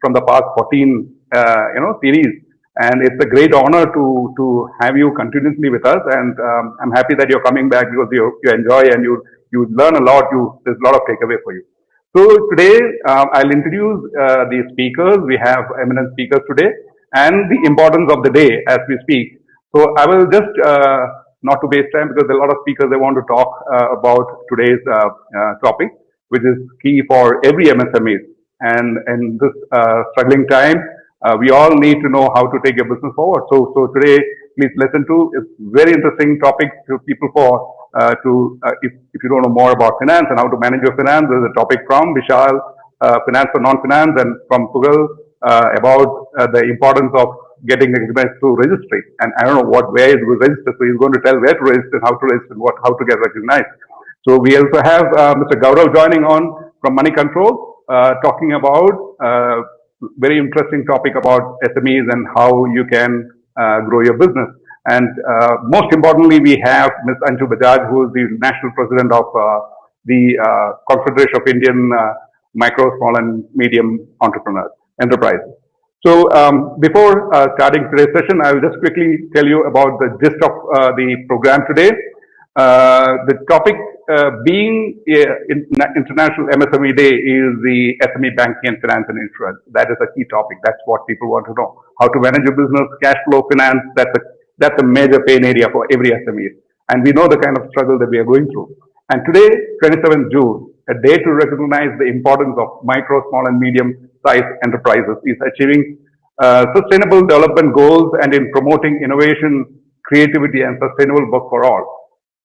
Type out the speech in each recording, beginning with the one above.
from the past 14 series, and it's a great honor to have you continuously with us. And I'm happy that you're coming back because you enjoy and you learn a lot. There's a lot of takeaway for you. So today I'll introduce the speakers. We have eminent speakers today and the importance of the day as we speak. So I will just not to waste time because there are a lot of speakers they want to talk about today's topic, which is key for every MSME. And in this struggling time, we all need to know how to take your business forward. So today, please listen to it's very interesting topic to people for if you don't know more about finance and how to manage your finance. There's a topic from Vishal, finance for non-finance, and from Pugal about the importance of getting recognized through registry. And I don't know where it was registered, so he's going to tell where to register, how to register, how to get recognized. So we also have Mr. Gaurav joining on from Money Control, talking about very interesting topic about SMEs and how you can grow your business. And most importantly, we have Ms. Anju Bajaj, who is the National President of the Confederation of Indian Micro, Small and Medium Enterprises. So before starting today's session, I will just quickly tell you about the gist of the program today. The topic being International MSME Day is the SME banking and finance and insurance. That is a key topic. That's what people want to know. How to manage your business, cash flow, finance, that's a major pain area for every SME. And we know the kind of struggle that we are going through. And today, 27th June, a day to recognize the importance of micro, small and medium sized enterprises is achieving sustainable development goals and in promoting innovation, creativity and sustainable work for all.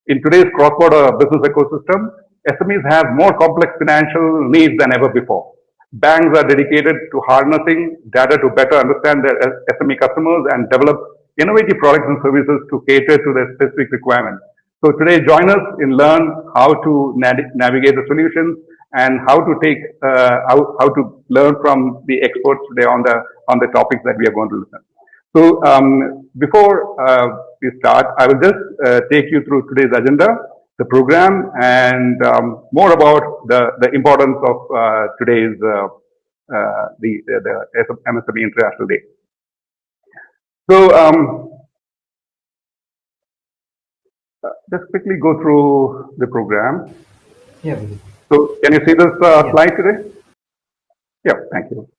In today's cross-border business ecosystem, SMEs have more complex financial needs than ever before. Banks are dedicated to harnessing data to better understand their SME customers and develop innovative products and services to cater to their specific requirements. So today, join us in learn how to navigate the solutions and how to take how to learn from the experts today on the topics that we are going to listen. So before we start, I will just take you through today's agenda, the program, and more about the importance of today's the MSME International Day. So just quickly go through the program. Yeah. So can you see this slide today? Yeah, thank you.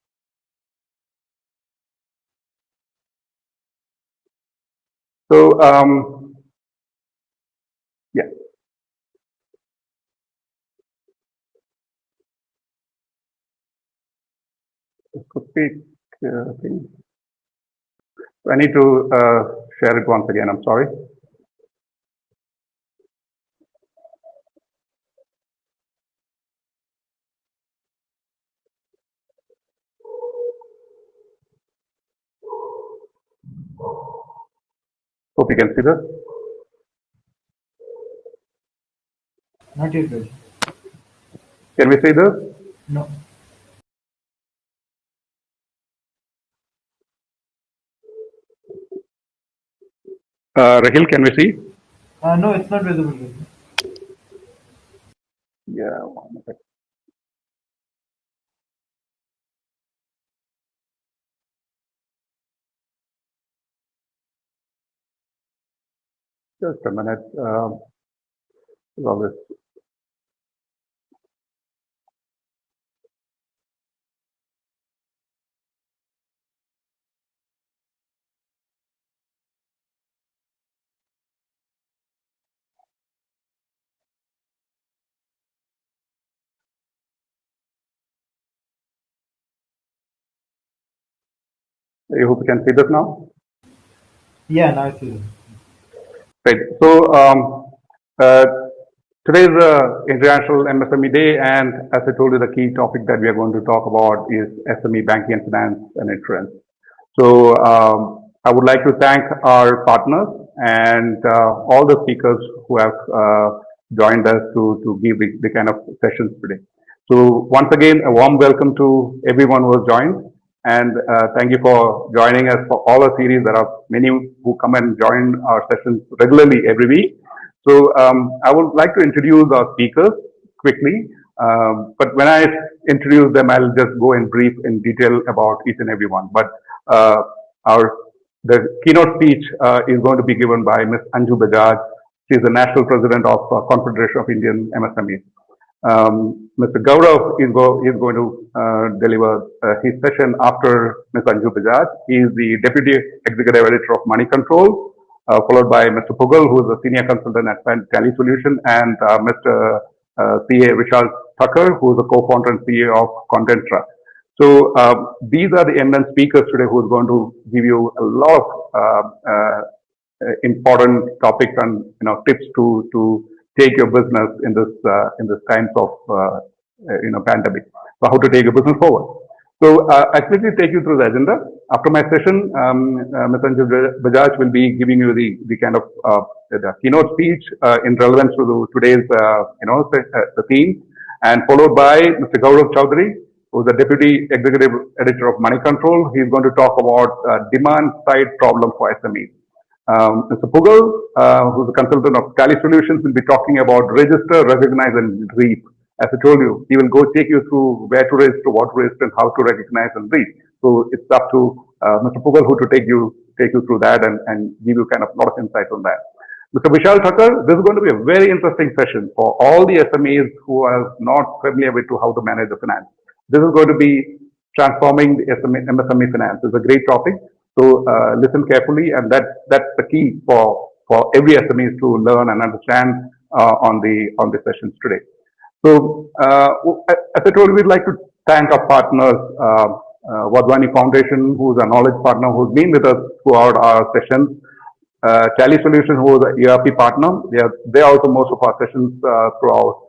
So yeah. Quick thing. I need to share it once again. I'm sorry. Hope you can see this. Not yet, Bill. Can we see this? No. Rahil, can we see? No, it's not visible. Yeah, one minute. Just a minute. All this. I hope you can see this now. Yeah, now it's visible. Right. So today is International MSME Day, and as I told you, the key topic that we are going to talk about is SME banking and finance and insurance. So I would like to thank our partners and all the speakers who have joined us to give the kind of sessions today. So once again, a warm welcome to everyone who has joined. And thank you for joining us for all our series. There are many who come and join our sessions regularly every week. So I would like to introduce our speakers quickly. But when I introduce them, I'll just go in brief in detail about each and every one. But uh, our the keynote speech is going to be given by Ms. Anju Bajaj. She is the National President of Confederation of Indian MSMEs. Mr. Gaurav is going to deliver his session after Ms. Anju Bajaj. He is the Deputy Executive Editor of Money Control, followed by Mr. Pugal, who is a Senior Consultant at Tally Solution, and Mr. CA Vishal Tucker, who is the co-founder and CEO of Contentra. So these are the eminent speakers today who is going to give you a lot of important topics and tips to take your business in this times of pandemic. So how to take your business forward. So I'll quickly take you through the agenda. After my session, Ms. Anju Bajaj will be giving you the kind of the keynote speech in relevance to today's the theme, and followed by Mr. Gaurav Chaudhary, who is the Deputy Executive Editor of Money Control. He is going to talk about demand side problem for SMEs. Mr. Pugal, who's a consultant of Tally Solutions, will be talking about register, recognize, and reap. As I told you, he will go take you through where to register, what to register, and how to recognize and reap. So it's up to Mr. Pugal who to take you through that and give you kind of a lot of insight on that. Mr. Vishal Tucker, this is going to be a very interesting session for all the SMEs who are not familiar with how to manage the finance. This is going to be transforming the MSME finance. It's a great topic. So listen carefully, and that's the key for every SMEs to learn and understand on the sessions today. So as I told you, we'd like to thank our partners, Wadhwani Foundation, who's a knowledge partner, who's been with us throughout our sessions. Tally Solutions, who is an ERP partner. They are also most of our sessions throughout.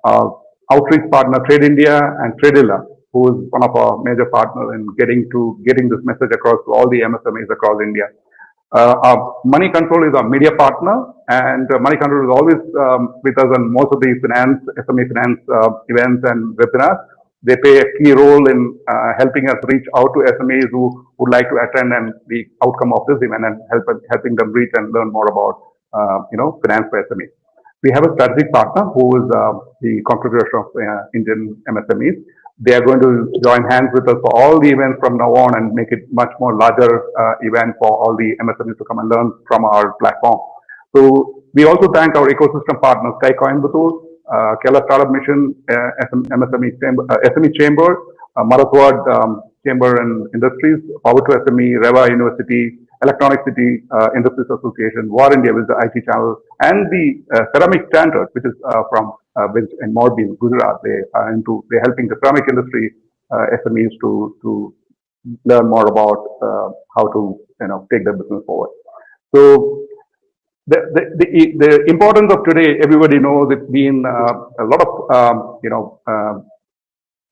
Our outreach partner, Trade India, and Tradilla, who is one of our major partners in getting this message across to all the MSMEs across India. Our Money Control is our media partner, and Money Control is always with us on most of the SME finance events and webinars. They play a key role in helping us reach out to SMEs who would like to attend and the outcome of this event, and helping them reach and learn more about finance for SMEs. We have a strategic partner who is the Confederation of Indian MSMEs. They are going to join hands with us for all the events from now on and make it much more larger event for all the MSMEs to come and learn from our platform. So we also thank our ecosystem partners, Sky Coimbatore, Kerala Startup Mission, SME Chamber, Marathwad Chamber and Industries, Power to SME, Reva University, Electronic City Industries Association, War India with the IT channel, and the Ceramic Standard, which is from in Morbi, Gujarat. They're helping the ceramic industry SMEs to learn more about how to take their business forward. So the importance of today, everybody knows it's been a lot of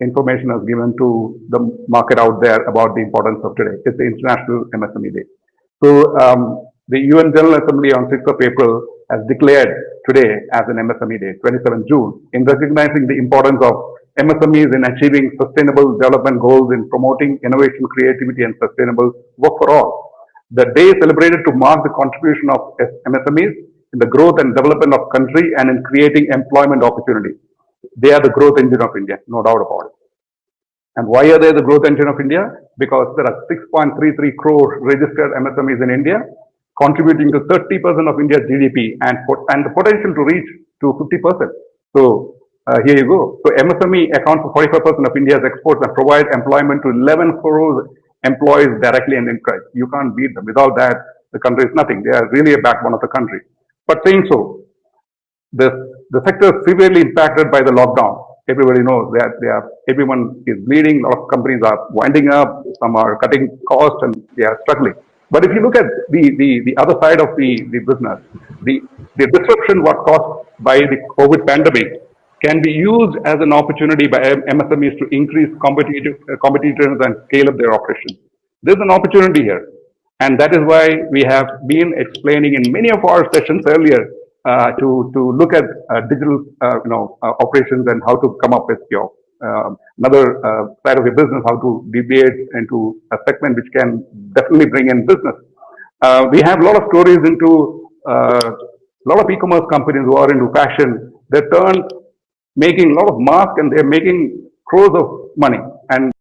information is given to the market out there about the importance of today. It's the International MSME Day. So the UN General Assembly on 6th of April has declared today as an MSME Day, 27th June, in recognizing the importance of MSMEs in achieving sustainable development goals, in promoting innovation, creativity, and sustainable work for all. The day is celebrated to mark the contribution of MSMEs in the growth and development of country and in creating employment opportunities. They are the growth engine of India, no doubt about it. And why are they the growth engine of India? Because there are 6.33 crore registered MSMEs in India, contributing to 30% of India's GDP and the potential to reach to 50%. So here you go. So MSME accounts for 45% of India's exports and provide employment to 11 crore employees directly and indirectly. You can't beat them. Without that, the country is nothing. They are really a backbone of the country. But saying so, the sector is severely impacted by the lockdown. Everybody knows that everyone is bleeding. A lot of companies are winding up. Some are cutting costs and they are struggling. But if you look at the other side of the business, the disruption what caused by the COVID pandemic can be used as an opportunity by MSMEs to increase competitiveness and scale up their operations. There's an opportunity here. And that is why we have been explaining in many of our sessions earlier to look at digital operations and how to come up with another side of your business, how to deviate into a segment which can definitely bring in business. We have a lot of stories into a lot of e-commerce companies who are into fashion. They turned making a lot of masks and they're making crores of money and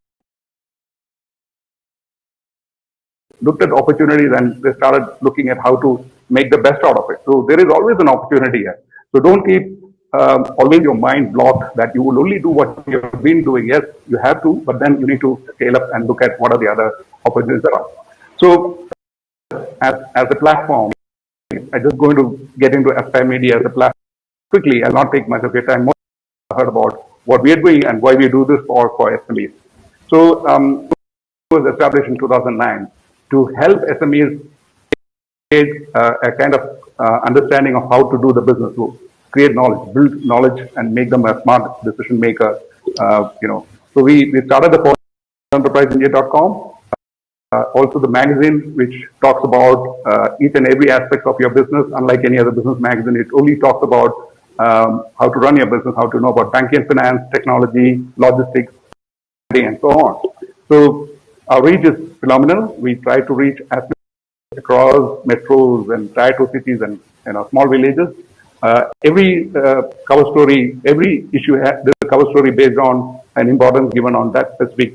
looked at opportunities and they started looking at how to make the best out of it. So there is always an opportunity here. So don't keep always your mind blocked that you will only do what you have been doing. Yes, you have to, but then you need to scale up and look at what are the other opportunities around. So as a platform, I'm just going to get into Aspire Media as a platform quickly. I'll not take much of your time. Most heard about what we are doing and why we do this for SMEs. So it was established in 2009 to help SMEs create a kind of understanding of how to do the business, to create knowledge, build knowledge, and make them a smart decision maker. So we started the enterpriseindia.com. Also the magazine, which talks about each and every aspect of your business. Unlike any other business magazine, it only talks about how to run your business, how to know about banking and finance, technology, logistics, and so on. So our reach is phenomenal. We try to reach as across metros and tier 2 cities and small villages. Every cover story, every issue has a cover story based on an importance given on that specific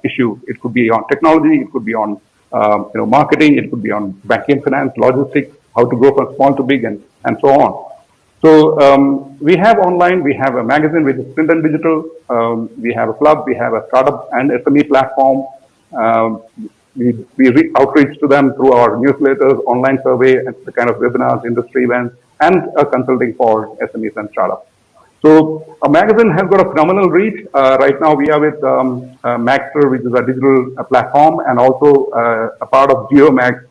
issue. It could be on technology, it could be on marketing, it could be on banking, finance, logistics, how to go from small to big, and so on. So we have online, we have a magazine which is print and digital. We have a club, we have a startup and SME platform. We outreach to them through our newsletters, online survey, and the kind of webinars, industry events, and consulting for SMEs and startups. So our magazine has got a phenomenal reach. Right now we are with Maxter, which is a digital platform, and also a part of GeoMax,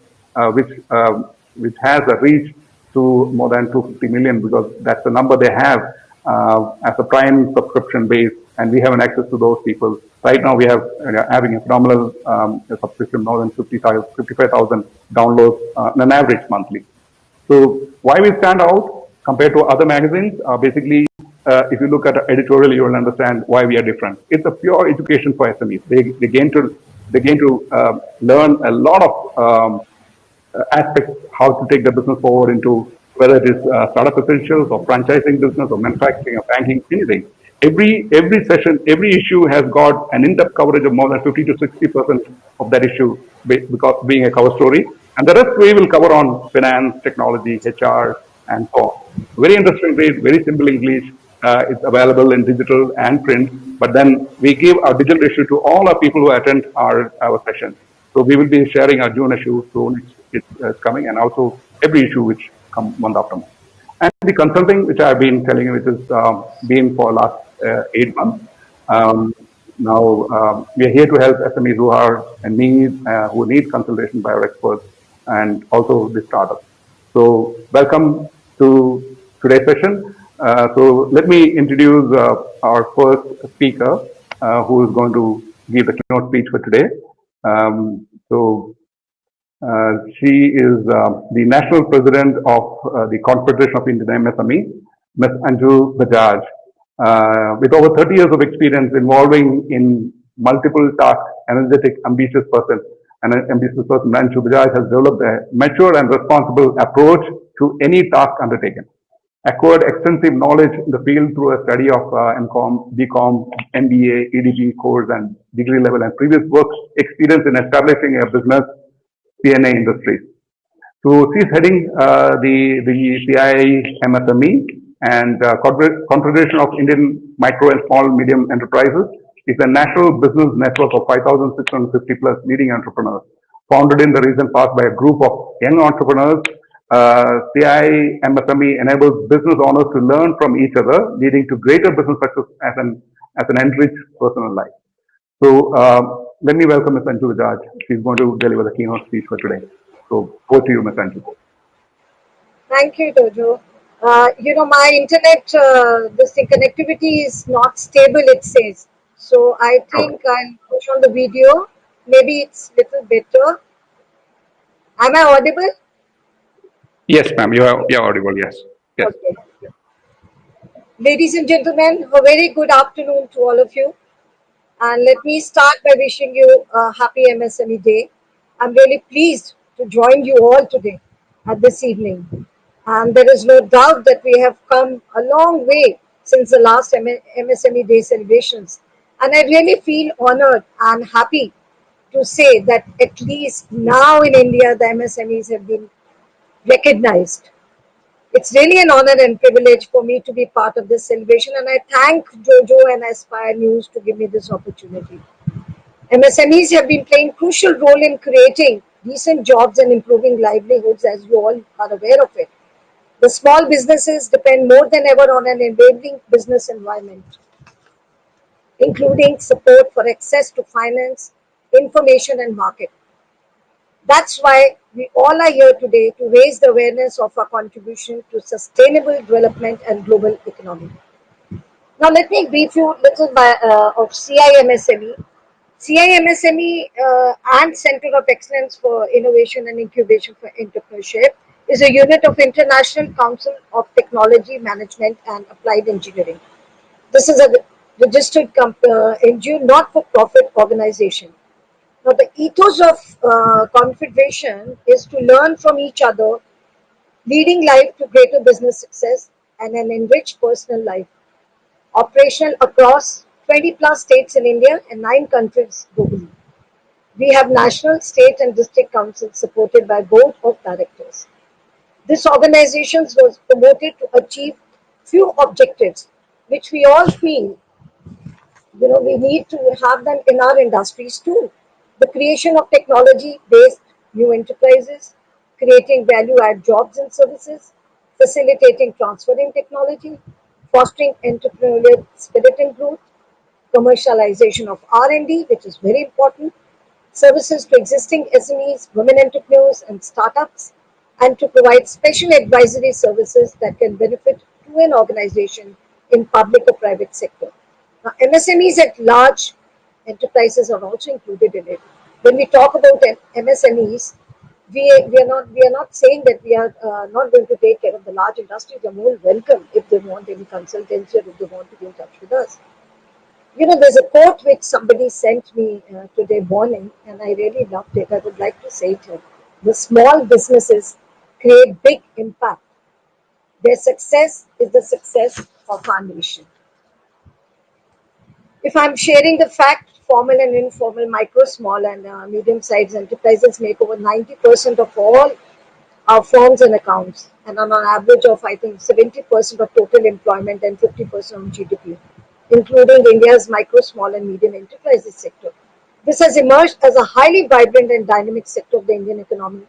which has a reach to more than 250 million, because that's the number they have as a prime subscription base, and we have an access to those people. Right now, we have having a phenomenal subscription, more than 55,000 downloads on an average monthly. So why we stand out compared to other magazines? Basically, if you look at the editorial, you will understand why we are different. It's a pure education for SMEs. They gain to learn a lot of aspects how to take the business forward into whether it is startup essentials or franchising business or manufacturing or banking, anything. Every session, every issue has got an in-depth coverage of more than 50 to 60% of that issue because being a cover story. And the rest we will cover on finance, technology, HR, and so on. Very interesting way, very simple English. It's available in digital and print. But then we give our digital issue to all our people who attend our sessions. So we will be sharing our June issue soon. It's coming, and also every issue which come month after month. And the consulting, which I've been telling you, which has been for last 8 months. Now we are here to help SMEs who are in need, who need consultation by our experts, and also the startups. So welcome to today's session. So let me introduce our first speaker, who is going to give the keynote speech for today. She is the National President of the Confederation of Indian MSME, Ms. Anju Bajaj. With over 30 years of experience involving in multiple tasks, energetic, ambitious person, Anju Bajaj has developed a mature and responsible approach to any task undertaken. Acquired extensive knowledge in the field through a study of MCOM, BCom, MBA, EDG course, and degree level, and previous work experience in establishing a business CNA industries. So she's heading the CII MSME and Confederation of Indian Micro and Small Medium Enterprises. It's a national business network of 5,650 plus leading entrepreneurs, founded in the recent past by a group of young entrepreneurs. CII MSME enables business owners to learn from each other, leading to greater business success as an enriched personal life. So let me welcome Ms. Anju Bajaj. She's going to deliver the keynote speech for today. So over to you, Ms. Anju. Thank you, Dojo. My internet, connectivity is not stable, it says. So I think I'll push on the video. Maybe it's a little better. Am I audible? Yes, ma'am. You're audible. Yes. Yes. Okay. Ladies and gentlemen, a very good afternoon to all of you. And let me start by wishing you a happy MSME day. I'm really pleased to join you all today at this evening. And there is no doubt that we have come a long way since the last MSME Day celebrations. And I really feel honored and happy to say that at least now in India, the MSMEs have been recognized. It's really an honor and privilege for me to be part of this celebration, and I thank Jojo and Aspire News to give me this opportunity. MSMEs have been playing crucial role in creating decent jobs and improving livelihoods, as you all are aware of it. The small businesses depend more than ever on an enabling business environment, including support for access to finance, information, and market. That's why we all are here today to raise the awareness of our contribution to sustainable development and global economy. Now, let me brief you a little of CIMSME. CIMSME and Center of Excellence for Innovation and Incubation for Entrepreneurship is a unit of International Council of Technology Management and Applied Engineering. This is a registered NGO, not-for-profit organization. Now, the ethos of Confederation is to learn from each other, leading life to greater business success and an enriched personal life. Operational across 20 plus states in India and 9 countries globally. We have national, state, and district councils supported by board of directors. This organization was promoted to achieve few objectives, which we all feel we need to have them in our industries too. The creation of technology-based new enterprises, creating value-add jobs and services, facilitating transferring technology, fostering entrepreneurial spirit and growth, commercialization of R&D, which is very important, services to existing SMEs, women entrepreneurs, and startups, and to provide special advisory services that can benefit to an organization in public or private sector. Now, MSMEs at large enterprises are also included in it. When we talk about MSMEs, we are not saying that we are not going to take care of the large industries. They're more welcome if they want any consultancy or if they want to be in touch with us. There's a quote which somebody sent me today morning, and I really loved it. I would like to say it here. The small businesses create big impact. Their success is the success of our nation. If I'm sharing the fact, formal and informal, micro, small, and medium-sized enterprises make over 90% of all our firms and accounts, and on an average of, I think, 70% of total employment and 50% of GDP, including India's micro, small, and medium enterprises sector. This has emerged as a highly vibrant and dynamic sector of the Indian economy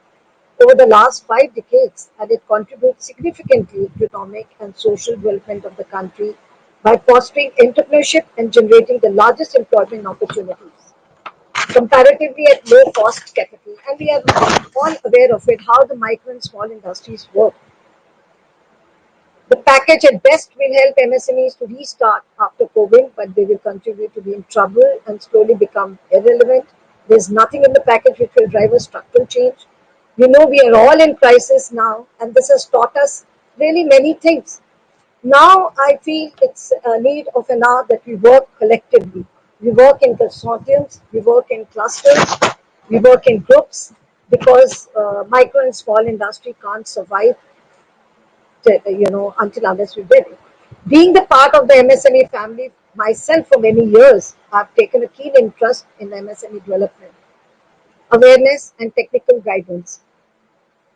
over the last 5 decades, and it contributes significantly to economic and social development of the country by fostering entrepreneurship and generating the largest employment opportunities comparatively at low cost capital. And we are all aware of it, how the micro and small industries work. The package at best will help MSMEs to restart after COVID, but they will continue to be in trouble and slowly become irrelevant. There's nothing in the package which will drive a structural change. We know we are all in crisis now, and this has taught us really many things. Now I feel it's a need of an hour that we work collectively. We work in consortiums, we work in clusters, we work in groups, because micro and small industry can't survive until unless we did it. Being the part of the MSME family myself for many years, I've taken a keen interest in MSME development, awareness, and technical guidance.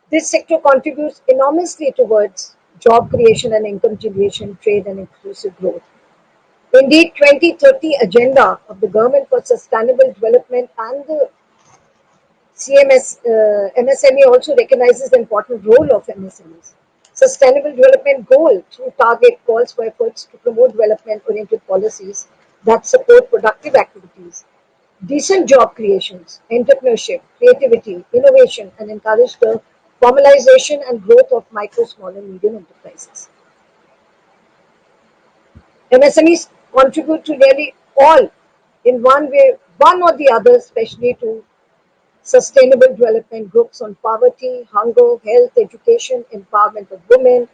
This sector contributes enormously towards job creation and income generation, trade, and inclusive growth. Indeed, 2030 agenda of the Government for Sustainable Development and the MSME also recognizes the important role of MSMEs. Sustainable Development Goal through target calls for efforts to promote development-oriented policies that support productive activities, decent job creations, entrepreneurship, creativity, innovation, and encourage the formalization and growth of micro, small, and medium enterprises. MSMEs contribute to nearly all in one way, one or the other, especially to sustainable development groups on poverty, hunger, health, education, empowerment of women.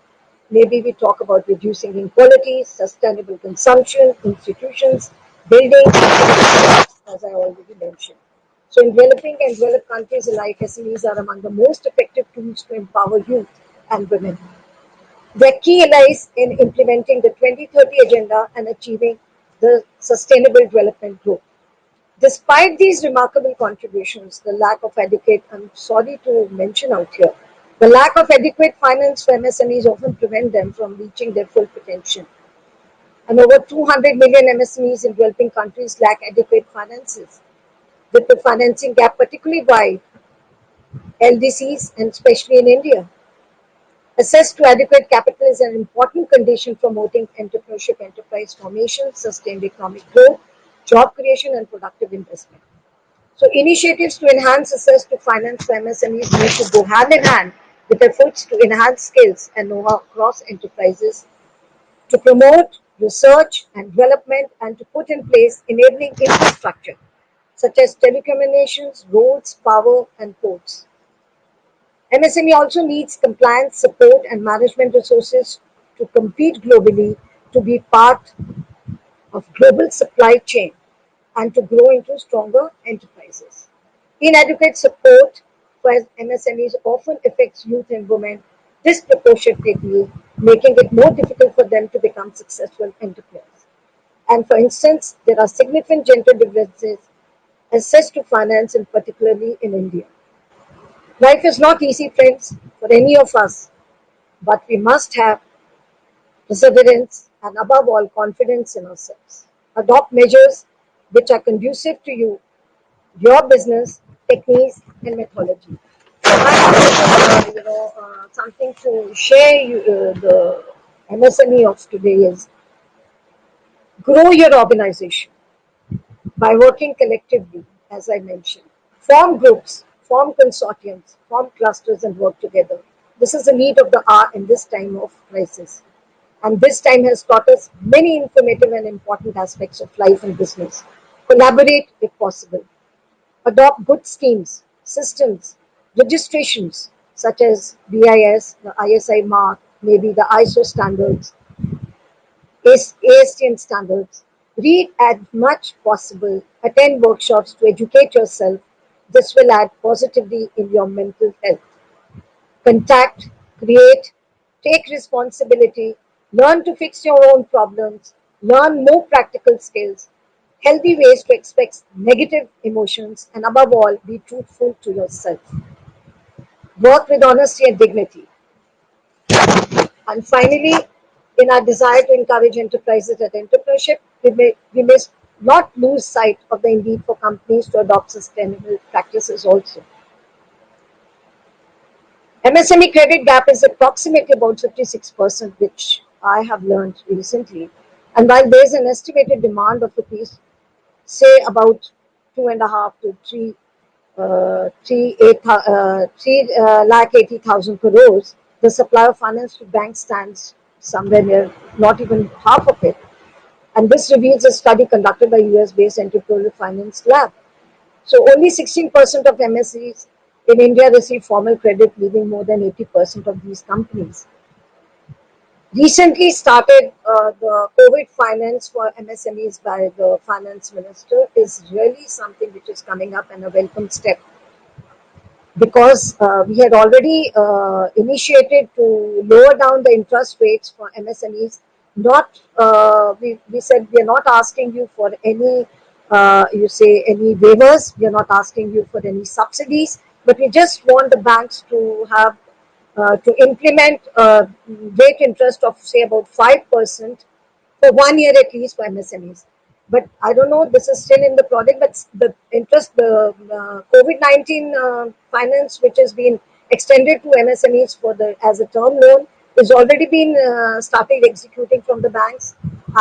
Maybe we talk about reducing inequalities, sustainable consumption, institutions, buildings, as I already mentioned. So in developing and developed countries alike, SMEs are among the most effective tools to empower youth and women. Their key lies in implementing the 2030 Agenda and achieving the Sustainable Development Goal. Despite these remarkable contributions, the lack of adequate, I'm sorry to mention out here, the lack of adequate finance for MSMEs often prevent them from reaching their full potential. And over 200 million MSMEs in developing countries lack adequate finances, with the financing gap particularly wide, LDCs and especially in India. Access to adequate capital is an important condition for promoting entrepreneurship, enterprise formation, sustained economic growth, job creation, and productive investment. So, initiatives to enhance access to finance for MSMEs need to go hand in hand with efforts to enhance skills and know-how across enterprises, to promote research and development, and to put in place enabling infrastructure such as telecommunications, roads, power, and ports. MSME also needs compliance support and management resources to compete globally, to be part of global supply chain, and to grow into stronger enterprises. Inadequate support for MSMEs often affects youth and women disproportionately, making it more difficult for them to become successful entrepreneurs. And for instance, there are significant gender differences access to finance, and particularly in India. Life is not easy, friends, for any of us, but we must have perseverance and, above all, confidence in ourselves. Adopt measures which are conducive to you, your business, techniques, and methodology. Something to share the MSME of today is grow your organization by working collectively, as I mentioned. Form groups, form consortiums, form clusters, and work together. This is the need of the hour in this time of crisis. And this time has taught us many informative and important aspects of life and business. Collaborate if possible. Adopt good schemes, systems, registrations such as BIS, the ISI mark, maybe the ISO standards, ASTM standards. Read as much possible, attend workshops to educate yourself. This will add positively in your mental health. Contact, create, take responsibility, learn to fix your own problems, learn more practical skills, healthy ways to express negative emotions, and above all, be truthful to yourself. Work with honesty and dignity. And finally, in our desire to encourage enterprises and entrepreneurship, we must not lose sight of the need for companies to adopt sustainable practices also. MSME credit gap is approximately about 56%, which I have learned recently. And while there is an estimated demand of rupees, say about 2.5 to 3 lakh 80,000 crores, the supply of finance to banks stands somewhere near not even half of it. And this reveals a study conducted by US-based Entrepreneurial Finance Lab. So only 16% of MSEs in India receive formal credit, leaving more than 80% of these companies. Recently started the COVID finance for MSMEs by the finance minister is really something which is coming up and a welcome step, because we had already initiated to lower down the interest rates for MSMEs. Not we said we are not asking you for any any waivers. We are not asking you for any subsidies, but we just want the banks to have to implement rate interest of say about 5% for 1 year at least for MSMEs. But I don't know, this is still in the project, but the interest, the COVID-19 finance, which has been extended to MSMEs for the as a term loan, is already been started executing from the banks,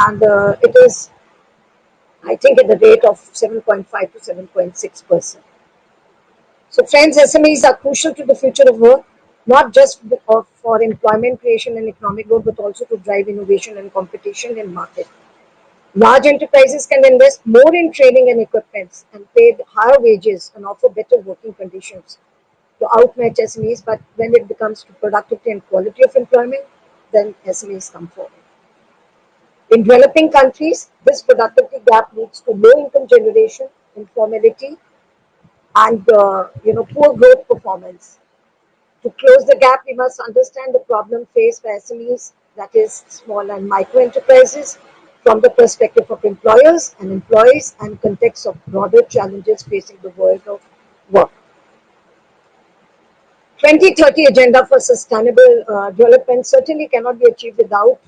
and it is, I think, at the rate of 7.5 to 7.6%. So, friends, SMEs are crucial to the future of work, not just for employment creation and economic growth, but also to drive innovation and competition in market. Large enterprises can invest more in training and equipment and pay higher wages and offer better working conditions to outmatch SMEs, but when it comes to productivity and quality of employment, then SMEs come forward. In developing countries, this productivity gap leads to low income generation, informality, and poor growth performance. To close the gap, we must understand the problem faced by SMEs, that is small and micro enterprises, from the perspective of employers and employees and context of broader challenges facing the world of work. 2030 Agenda for Sustainable Development certainly cannot be achieved without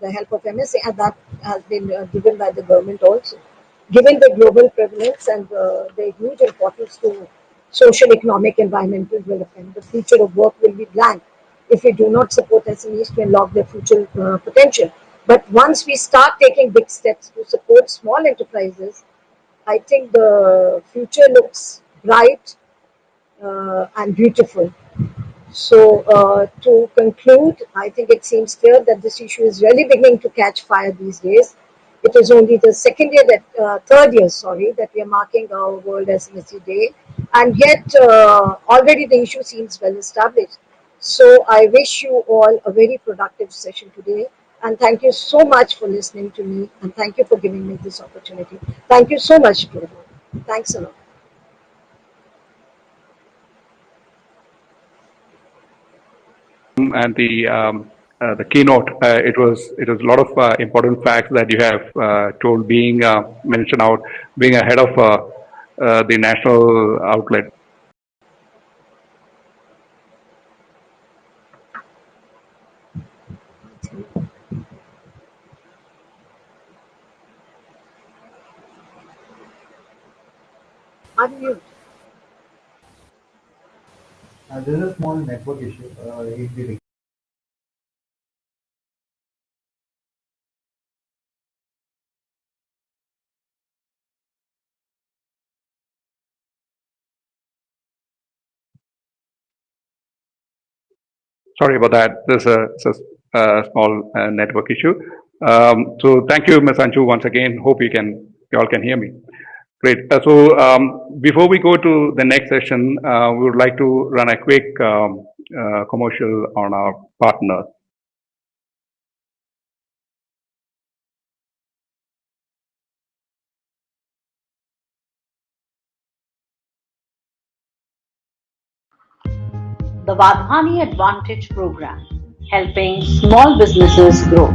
the help of MSA, and that has been given by the government also. Given the global prevalence and the huge importance to social, economic, environmental development, the future of work will be blank if we do not support SMEs to unlock their future potential. But once we start taking big steps to support small enterprises, I think the future looks bright and beautiful. So, to conclude, I think it seems clear that this issue is really beginning to catch fire these days. It is only the third year, that we are marking our World SME Day, and yet already the issue seems well established. So, I wish you all a very productive session today, and thank you so much for listening to me, and thank you for giving me this opportunity. Thank you so much, Guru. Thanks a lot. And the keynote. It was a lot of important facts that you have told, being mentioned out, being ahead of the national outlet. Unmute. There's a small network issue in the Sorry about that. There's a small network issue. So thank you, Ms. Anju, once again. Hope you all can hear me. Great. Before we go to the next session, we would like to run a quick commercial on our partner. The Vadhani Advantage Program, helping small businesses grow.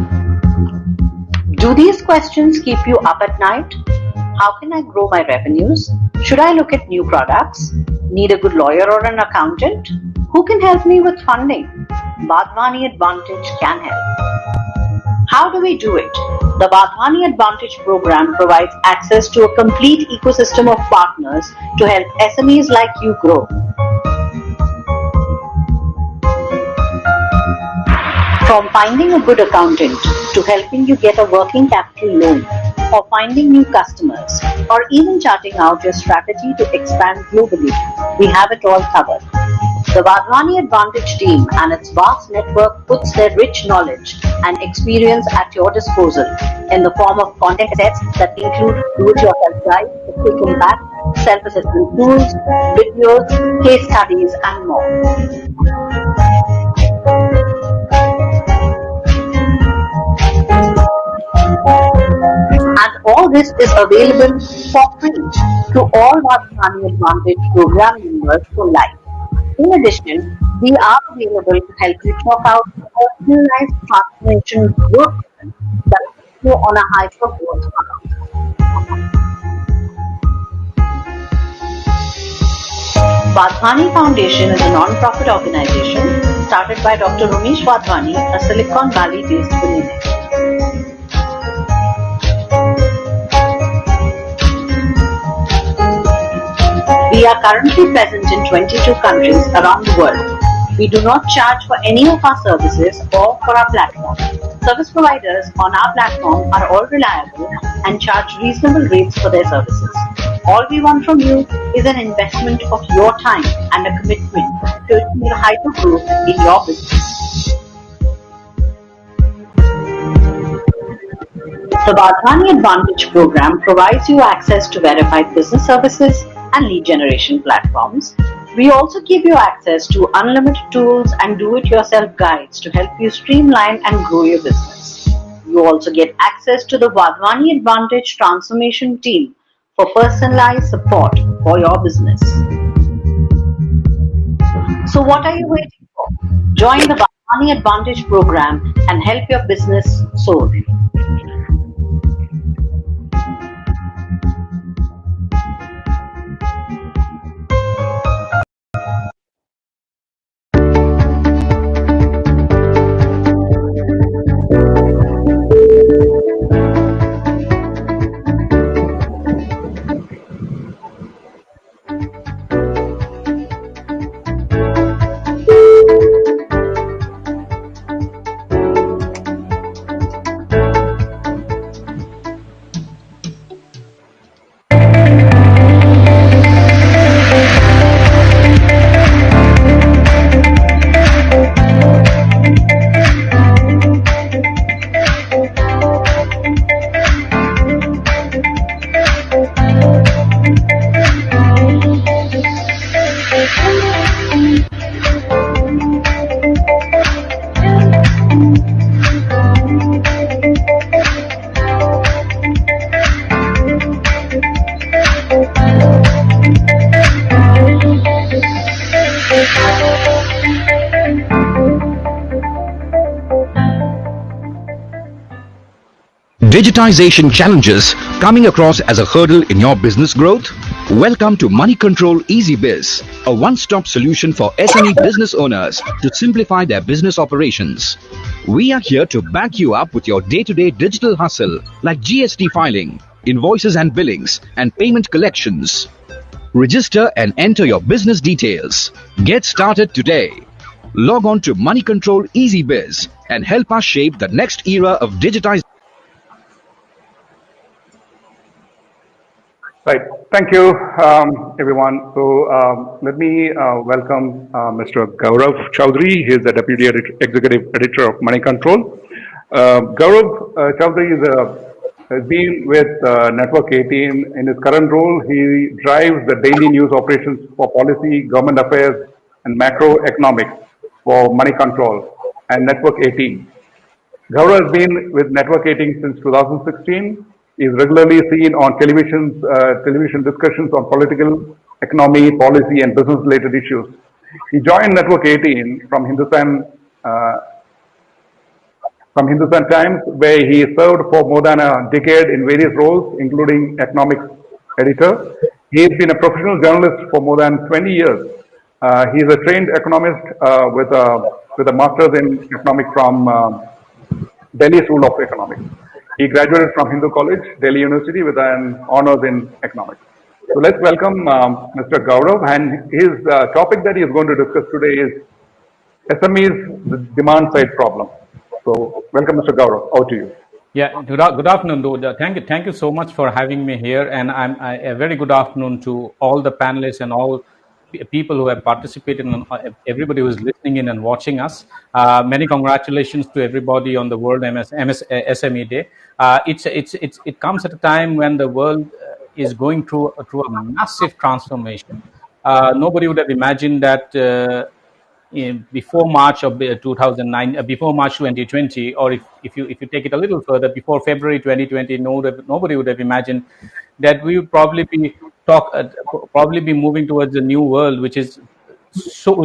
Do these questions keep you up at night? How can I grow my revenues? Should I look at new products? Need a good lawyer or an accountant? Who can help me with funding? Vadhani Advantage can help. How do we do it? The Vadhani Advantage Program provides access to a complete ecosystem of partners to help SMEs like you grow. From finding a good accountant to helping you get a working capital loan, or finding new customers, or even charting out your strategy to expand globally, we have it all covered. The Vadhani Advantage team and its vast network puts their rich knowledge and experience at your disposal in the form of content sets that include do-it-yourself guides, quick impact, self-assessment tools, videos, case studies, and more. And all this is available for free to all Vadhani Advantage program members for life. In addition, we are available to help you chalk out a personalized transformation roadmap that puts you on a hyper-growth path. Vadhani Foundation is a non-profit organization started by Dr. Ramesh Vadhani, a Silicon Valley-based billionaire. We are currently present in 22 countries around the world. We do not charge for any of our services or for our platform. Service providers on our platform are all reliable and charge reasonable rates for their services. All we want from you is an investment of your time and a commitment to achieve hyper-growth in your business. The Vadhani Advantage program provides you access to verified business services and lead generation platforms. We also give you access to unlimited tools and do-it-yourself guides to help you streamline and grow your business. You also get access to the Vadhani Advantage transformation team for personalized support for your business. So what are you waiting for? Join the Money Advantage program and help your business soar. Digitization challenges coming across as a hurdle in your business growth? Welcome to Money Control Easy Biz, a one-stop solution for SME business owners to simplify their business operations. We are here to back you up with your day-to-day digital hustle like GST filing, invoices and billings, and payment collections. Register and enter your business details. Get started today. Log on to Money Control Easy Biz and help us shape the next era of digitization. Right. Thank you, everyone. So let me welcome Mr. Gaurav Chaudhary. He is the Deputy Executive Editor of Money Control. Gaurav Chaudhary has been with Network 18. In his current role, he drives the daily news operations for policy, government affairs, and macroeconomics for Money Control and Network 18. Gaurav has been with Network 18 since 2016. He is regularly seen on television discussions on political, economy, policy, and business-related issues. He joined Network 18 from Hindustan Times, where he served for more than a decade in various roles, including economics editor. He has been a professional journalist for more than 20 years. He is a trained economist with a master's in economics from Delhi School of Economics. He graduated from Hindu College, Delhi University, with an honors in economics. So let's welcome Mr. Gaurav, and his topic that he is going to discuss today is SMEs, the demand side problem. So welcome, Mr. Gaurav. Over to you. Yeah, good afternoon, Doja. Thank you so much for having me here, and a very good afternoon to all the panelists and all people who have participated and everybody who is listening in and watching us. Many congratulations to everybody on the World SME Day. It comes at a time when the world is going through a massive transformation. Nobody would have imagined that before March of 2009, before March 2020, or if you take it a little further, before February 2020, nobody would have imagined that we would probably be moving towards a new world, which is so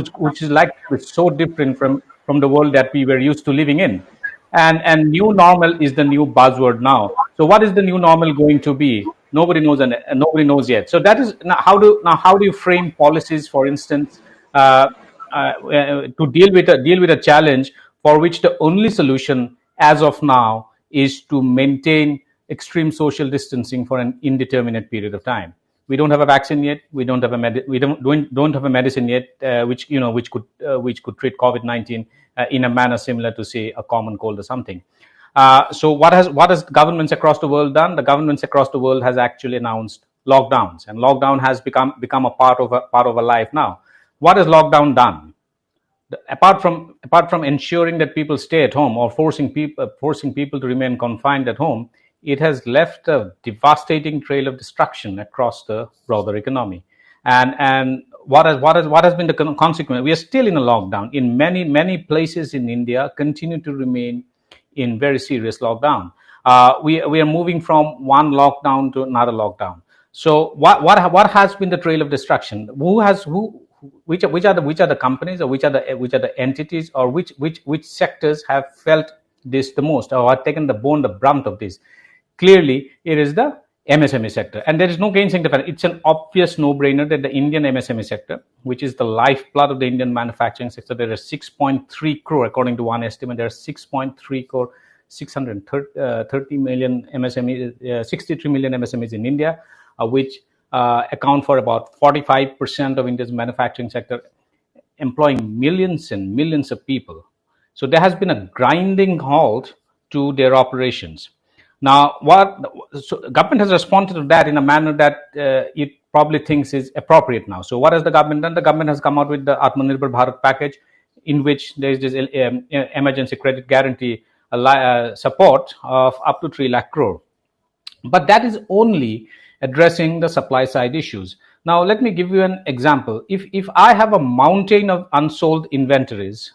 different from the world that we were used to living in. And new normal is the new buzzword now. So what is the new normal going to be? Nobody knows, and nobody knows yet. So that is how do you frame policies, for instance, to deal with a challenge for which the only solution as of now is to maintain extreme social distancing for an indeterminate period of time. We don't have a vaccine yet. We don't have a medicine yet, which could treat COVID-19 in a manner similar to, say, a common cold or something. So what has governments across the world done? The governments across the world has actually announced lockdowns, and lockdown has become a part of a life now. What has lockdown done? Apart from ensuring that people stay at home or forcing people to remain confined at home, it has left a devastating trail of destruction across the broader economy. And what has been the consequence? We are still in a lockdown. In many places in India, continue to remain in very serious lockdown. We are moving from one lockdown to another lockdown. So what has been the trail of destruction? Who which are the companies, or which are the entities, or which sectors have felt this the most, or have taken the brunt of this? Clearly, it is the MSME sector, and there is no gainsaying the fact. It's an obvious no-brainer that the Indian MSME sector, which is the lifeblood of the Indian manufacturing sector, there are 6.3 crore, according to one estimate, there are 6.3 crore, 630 million MSMEs, 63 million MSMEs in India, which account for about 45% of India's manufacturing sector, employing millions and millions of people. So there has been a grinding halt to their operations. Now, government has responded to that in a manner that it probably thinks is appropriate now. So what has the government done? The government has come out with the Atmanirbhar Bharat package, in which there is this emergency credit guarantee support of up to 3 lakh crore. But that is only addressing the supply side issues. Now, let me give you an example. If I have a mountain of unsold inventories,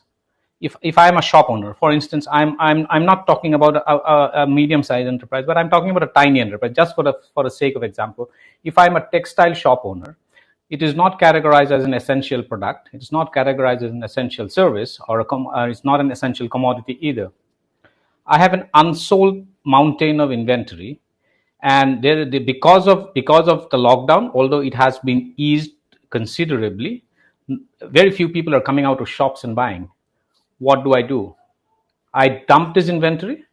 if I am a shop owner, for instance, I'm not talking about a medium-sized enterprise, but I'm talking about a tiny enterprise, just for the sake of example. If I'm a textile shop owner, it is not categorized as an essential product. It's not categorized as an essential service, or it's not an essential commodity either. I have an unsold mountain of inventory, and because of the lockdown, although it has been eased considerably, very few people are coming out of shops and buying. What do? I dump this inventory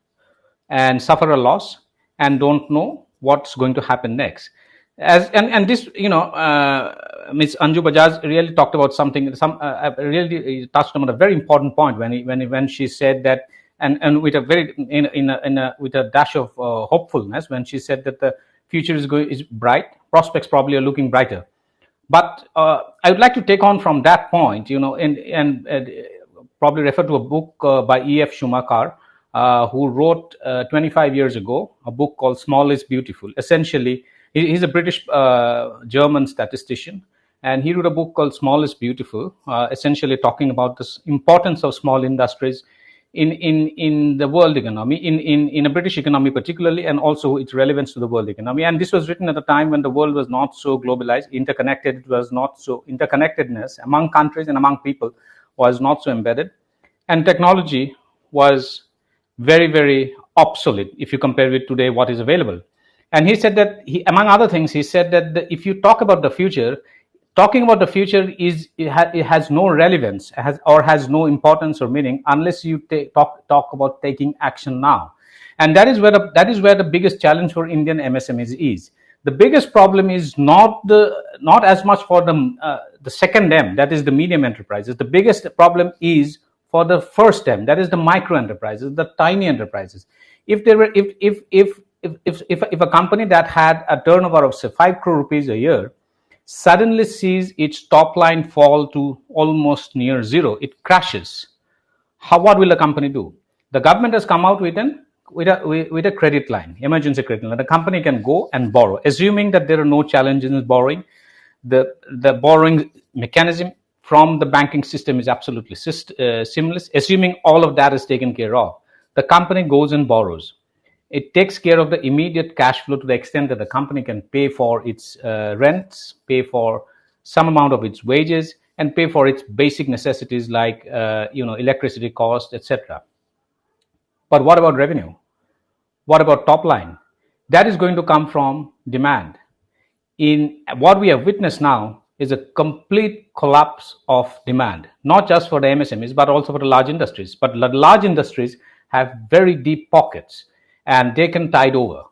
and suffer a loss and don't know what's going to happen next. And this, Ms. Anju Bajaj really talked about something. Really touched on a very important point when she said that, and with a very with a dash of hopefulness, when she said that the future is bright, prospects probably are looking brighter. But I would like to take on from that point, and probably refer to a book by E.F. Schumacher, who wrote 25 years ago a book called Small is Beautiful. Essentially, he's a British German statistician, and he wrote a book called Small is Beautiful, essentially talking about the importance of small industries in the world economy, in a British economy particularly, and also its relevance to the world economy. And this was written at a time when the world was not so globalized, interconnected. It was not so, interconnectedness among countries and among people was not so embedded, and technology was very, very obsolete if you compare it today what is available. And he said that, among other things, he said that if you talk about the future, talking about the future it has no relevance, has no importance or meaning unless you talk about taking action now. And that is where the biggest challenge for Indian MSMEs is. The biggest problem is not as much for the second M, that is the medium enterprises. The biggest problem is for the first M, that is the micro enterprises, the tiny enterprises. If a company that had a turnover of say 5 crore rupees a year suddenly sees its top line fall to almost near zero, it crashes. What will the company do? The government has come out with a credit line, emergency credit line. The company can go and borrow, assuming that there are no challenges in borrowing. The borrowing mechanism from the banking system is absolutely seamless. Assuming all of that is taken care of, the company goes and borrows. It takes care of the immediate cash flow to the extent that the company can pay for its rents, pay for some amount of its wages, and pay for its basic necessities like electricity cost, etc. But what about revenue? What about top line? That is going to come from demand. In what we have witnessed now is a complete collapse of demand, not just for the MSMEs, but also for the large industries. But the large industries have very deep pockets and they can tide over.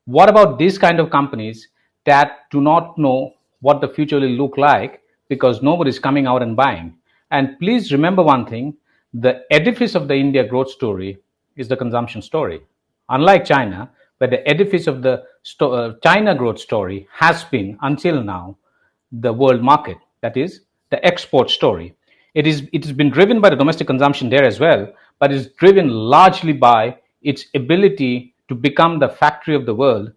What about these kind of companies that do not know what the future will look like because nobody is coming out and buying? And please remember one thing, the edifice of the India growth story is the consumption story. Unlike China, where the edifice of the China growth story has been, until now, the world market, that is, the export story. It has been driven by the domestic consumption there as well, but is driven largely by its ability to become the factory of the world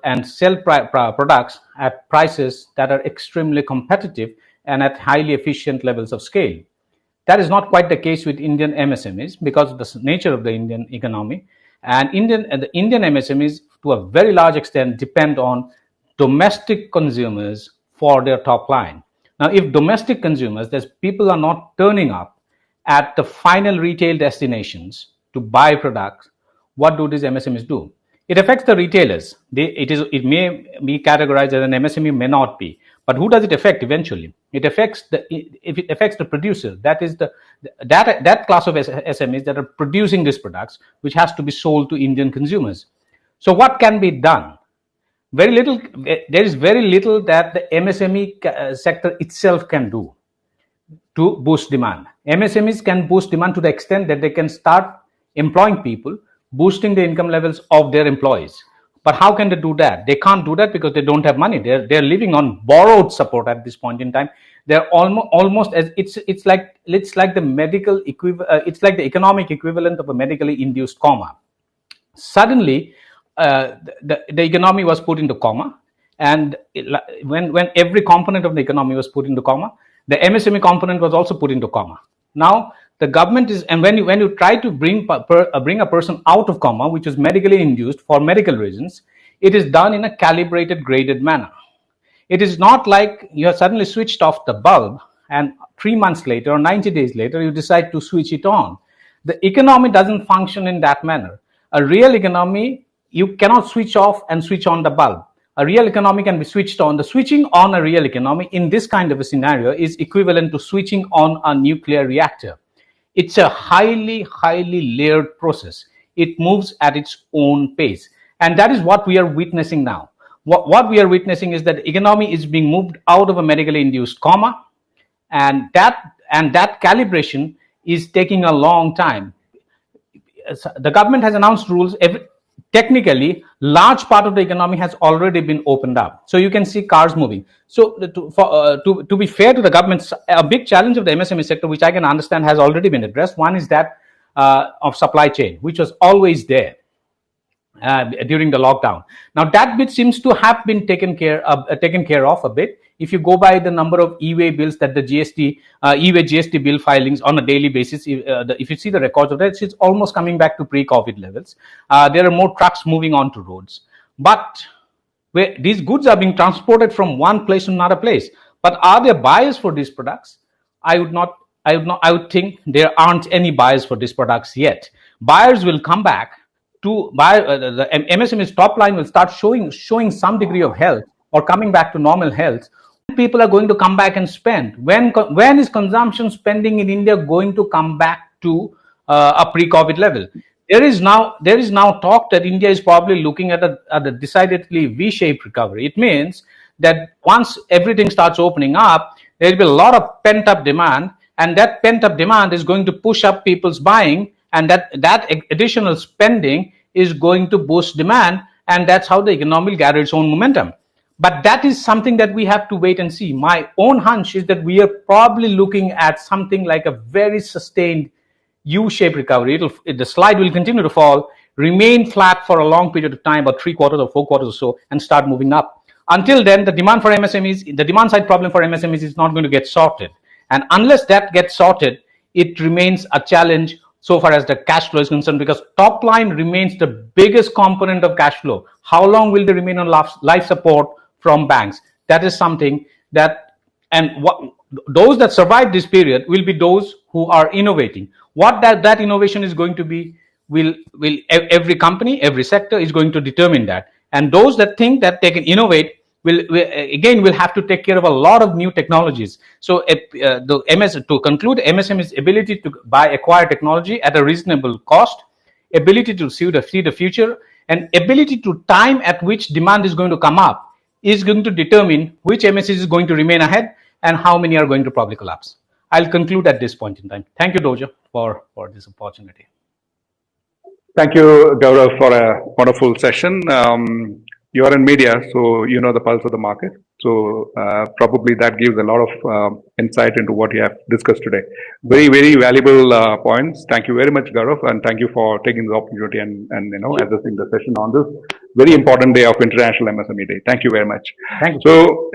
and sell products at prices that are extremely competitive and at highly efficient levels of scale. That is not quite the case with Indian MSMEs because of the nature of the Indian economy. And the Indian MSMEs, to a very large extent, depend on domestic consumers for their top line. Now, if domestic consumers, there's people are not turning up at the final retail destinations to buy products, what do these MSMEs do? It affects the retailers. It may be categorized as an MSME, may not be. But who does it affect eventually? It affects the producer. That is that class of SMEs that are producing these products, which has to be sold to Indian consumers. So what can be done? Very little. There is very little that the MSME sector itself can do to boost demand. MSMEs can boost demand to the extent that they can start employing people, boosting the income levels of their employees. But how can they do that? They can't do that because they don't have money. They're living on borrowed support at this point in time. They're almost as it's like the medical it's like the economic equivalent of a medically induced coma. Suddenly, the economy was put into coma, and when every component of the economy was put into coma, the MSME component was also put into coma. Now the government is, and when you try to bring a person out of coma, which is medically induced for medical reasons, it is done in a calibrated, graded manner. It is not like you have suddenly switched off the bulb and 3 months later or 90 days later you decide to switch it on. The economy doesn't function in that manner. A real economy, you cannot switch off and switch on the bulb. A real economy can be switched on. The switching on a real economy in this kind of a scenario is equivalent to switching on a nuclear reactor. It's a highly layered process. It moves at its own pace. And that is what we are witnessing now. What we are witnessing is that the economy is being moved out of a medically induced coma, and that calibration is taking a long time. The government has announced rules. Technically, large part of the economy has already been opened up, so you can see cars moving. So to be fair to the government, a big challenge of the MSME sector, which I can understand, has already been addressed. One is that of supply chain, which was always there during the lockdown. Now that bit seems to have been taken care of a bit. If you go by the number of e-way bills that the e-way GST bill filings on a daily basis, if you see the records of that, it's almost coming back to pre-COVID levels. There are more trucks moving onto roads, but where these goods are being transported from one place to another place. But are there buyers for these products? I would think there aren't any buyers for these products yet. Buyers will come back to buy. The MSME's top line will start showing some degree of health or coming back to normal health. People are going to come back and spend. When is consumption spending in India going to come back to a pre-COVID level? There is now talk that India is probably looking at a decidedly V-shaped recovery. It means that once everything starts opening up, there will be a lot of pent-up demand, and that pent-up demand is going to push up people's buying, and that additional spending is going to boost demand, and that's how the economy will gather its own momentum. But that is something that we have to wait and see. My own hunch is that we are probably looking at something like a very sustained U-shaped recovery. The slide will continue to fall, remain flat for a long period of time, about 3 quarters or 4 quarters or so, and start moving up. Until then, the demand side problem for MSMEs is not going to get sorted. And unless that gets sorted, it remains a challenge so far as the cash flow is concerned, because top line remains the biggest component of cash flow. How long will they remain on life support from banks? That is something that, those that survive this period will be those who are innovating. What that innovation is going to be, will every company, every sector is going to determine that. And those that think that they can innovate will have to take care of a lot of new technologies. So to conclude, MSME's ability to acquire technology at a reasonable cost, ability to see the future, and ability to time at which demand is going to come up is going to determine which MSMEs is going to remain ahead and how many are going to probably collapse. I'll conclude at this point in time. Thank you, Doja, for this opportunity. Thank you, Gaurav, for a wonderful session. You are in media, so you know the pulse of the market. So probably that gives a lot of insight into what you have discussed today. Very, very valuable points. Thank you very much, Gaurav, and thank you for taking the opportunity and addressing the session on this very important day of International MSME Day. Thank you very much. Thank you. So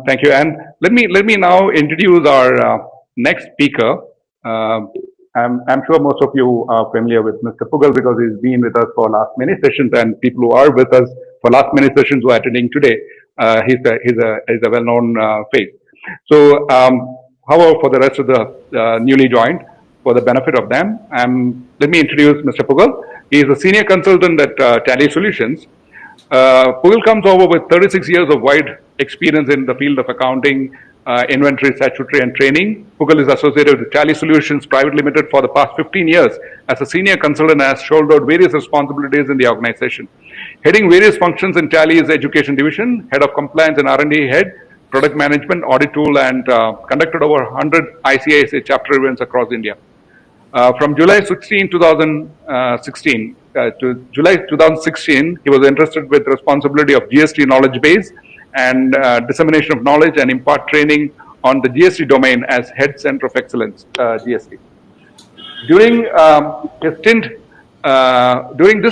thank you, and let me now introduce our next speaker. I'm sure most of you are familiar with Mr. Pugal because he's been with us for last many sessions, and people who are with us for last many sessions who are attending today, he's a well-known face. So, however, for the rest of the newly joined, for the benefit of them, let me introduce Mr. Pugal. He is a senior consultant at Tally Solutions. Pugal comes over with 36 years of wide experience in the field of accounting, inventory, statutory, and training. Pugal is associated with Tally Solutions Private Limited for the past 15 years as a senior consultant and has shouldered various responsibilities in the organization. Heading various functions in Tally's education division, head of compliance and R&D head, product management, audit tool, and conducted over 100 ICISA chapter events across India. From July 16, 2016 to July 2016, he was entrusted with responsibility of GST knowledge base and dissemination of knowledge and impart training on the GST domain as Head Center of Excellence, GST. During this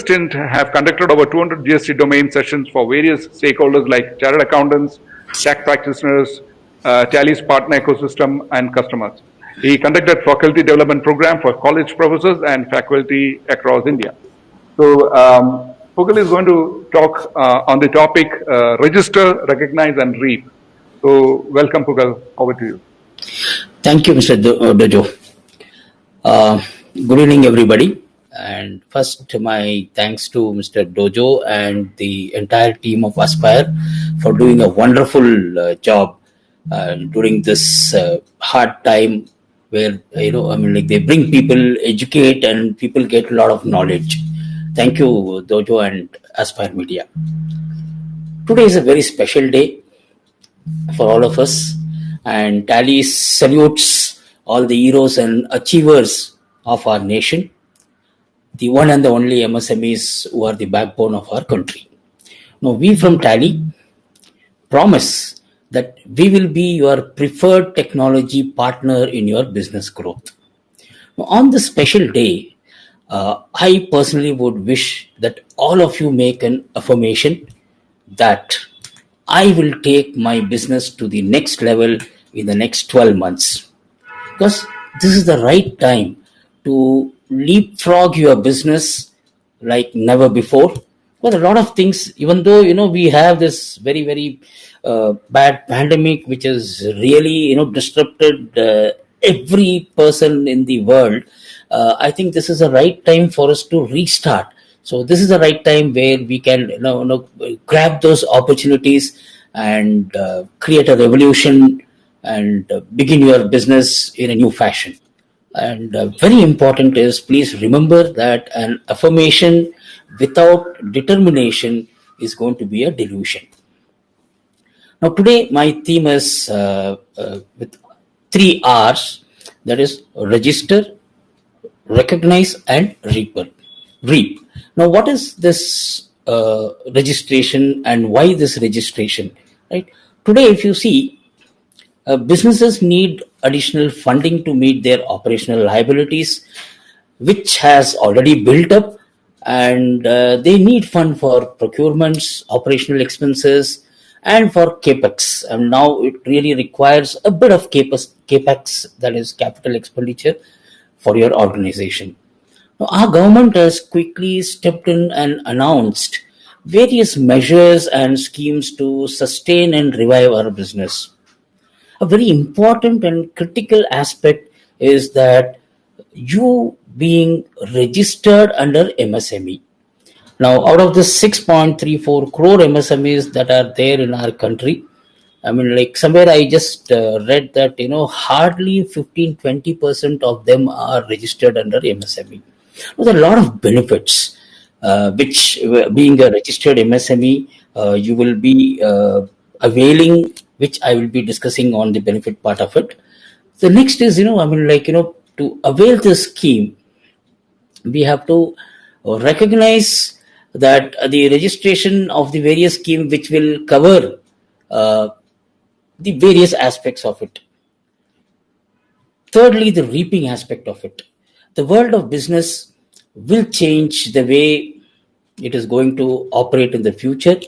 stint, have conducted over 200 GST domain sessions for various stakeholders like chartered accountants, tax practitioners, Tally's partner ecosystem, and customers. He conducted faculty development program for college professors and faculty across India. So, Pugal is going to talk on the topic register, recognize, and reap. So, welcome, Pugal. Over to you. Thank you, Mr. Dojo. Good evening, everybody. And first, my thanks to Mr. Dojo and the entire team of Aspire for doing a wonderful job during this hard time where, they bring people, educate, and people get a lot of knowledge. Thank you, Dojo and Aspire Media. Today is a very special day for all of us, and Tally salutes all the heroes and achievers of our nation, the one and the only MSMEs who are the backbone of our country. Now, we from Tally promise that we will be your preferred technology partner in your business growth. Now, on this special day, I personally would wish that all of you make an affirmation that I will take my business to the next level in the next 12 months. Because this is the right time to leapfrog your business like never before. But a lot of things, even though, we have this very, very bad pandemic, which has really, disrupted every person in the world, I think this is the right time for us to restart. So this is the right time where we can, grab those opportunities and create a revolution and begin your business in a new fashion. And very important is, please remember that an affirmation without determination is going to be a delusion. Now, today my theme is with 3 R's, that is register, recognize, and reap. Now, what is this registration and why this registration? Right? Today, if you see, businesses need additional funding to meet their operational liabilities, which has already built up, and they need fund for procurements, operational expenses, and for capex. And now it really requires a bit of capex, that is capital expenditure, for your organization. Now, our government has quickly stepped in and announced various measures and schemes to sustain and revive our business. A very important and critical aspect is that you being registered under MSME. Now, out of the 6.34 crore MSMEs that are there in our country, somewhere I just read that, hardly 15-20% of them are registered under MSME. There are a lot of benefits, which being a registered MSME, you will be availing, which I will be discussing on the benefit part of it. The next is, to avail this scheme, we have to recognize that the registration of the various schemes which will cover the various aspects of it. Thirdly, the reaping aspect of it. The world of business will change the way it is going to operate in the future,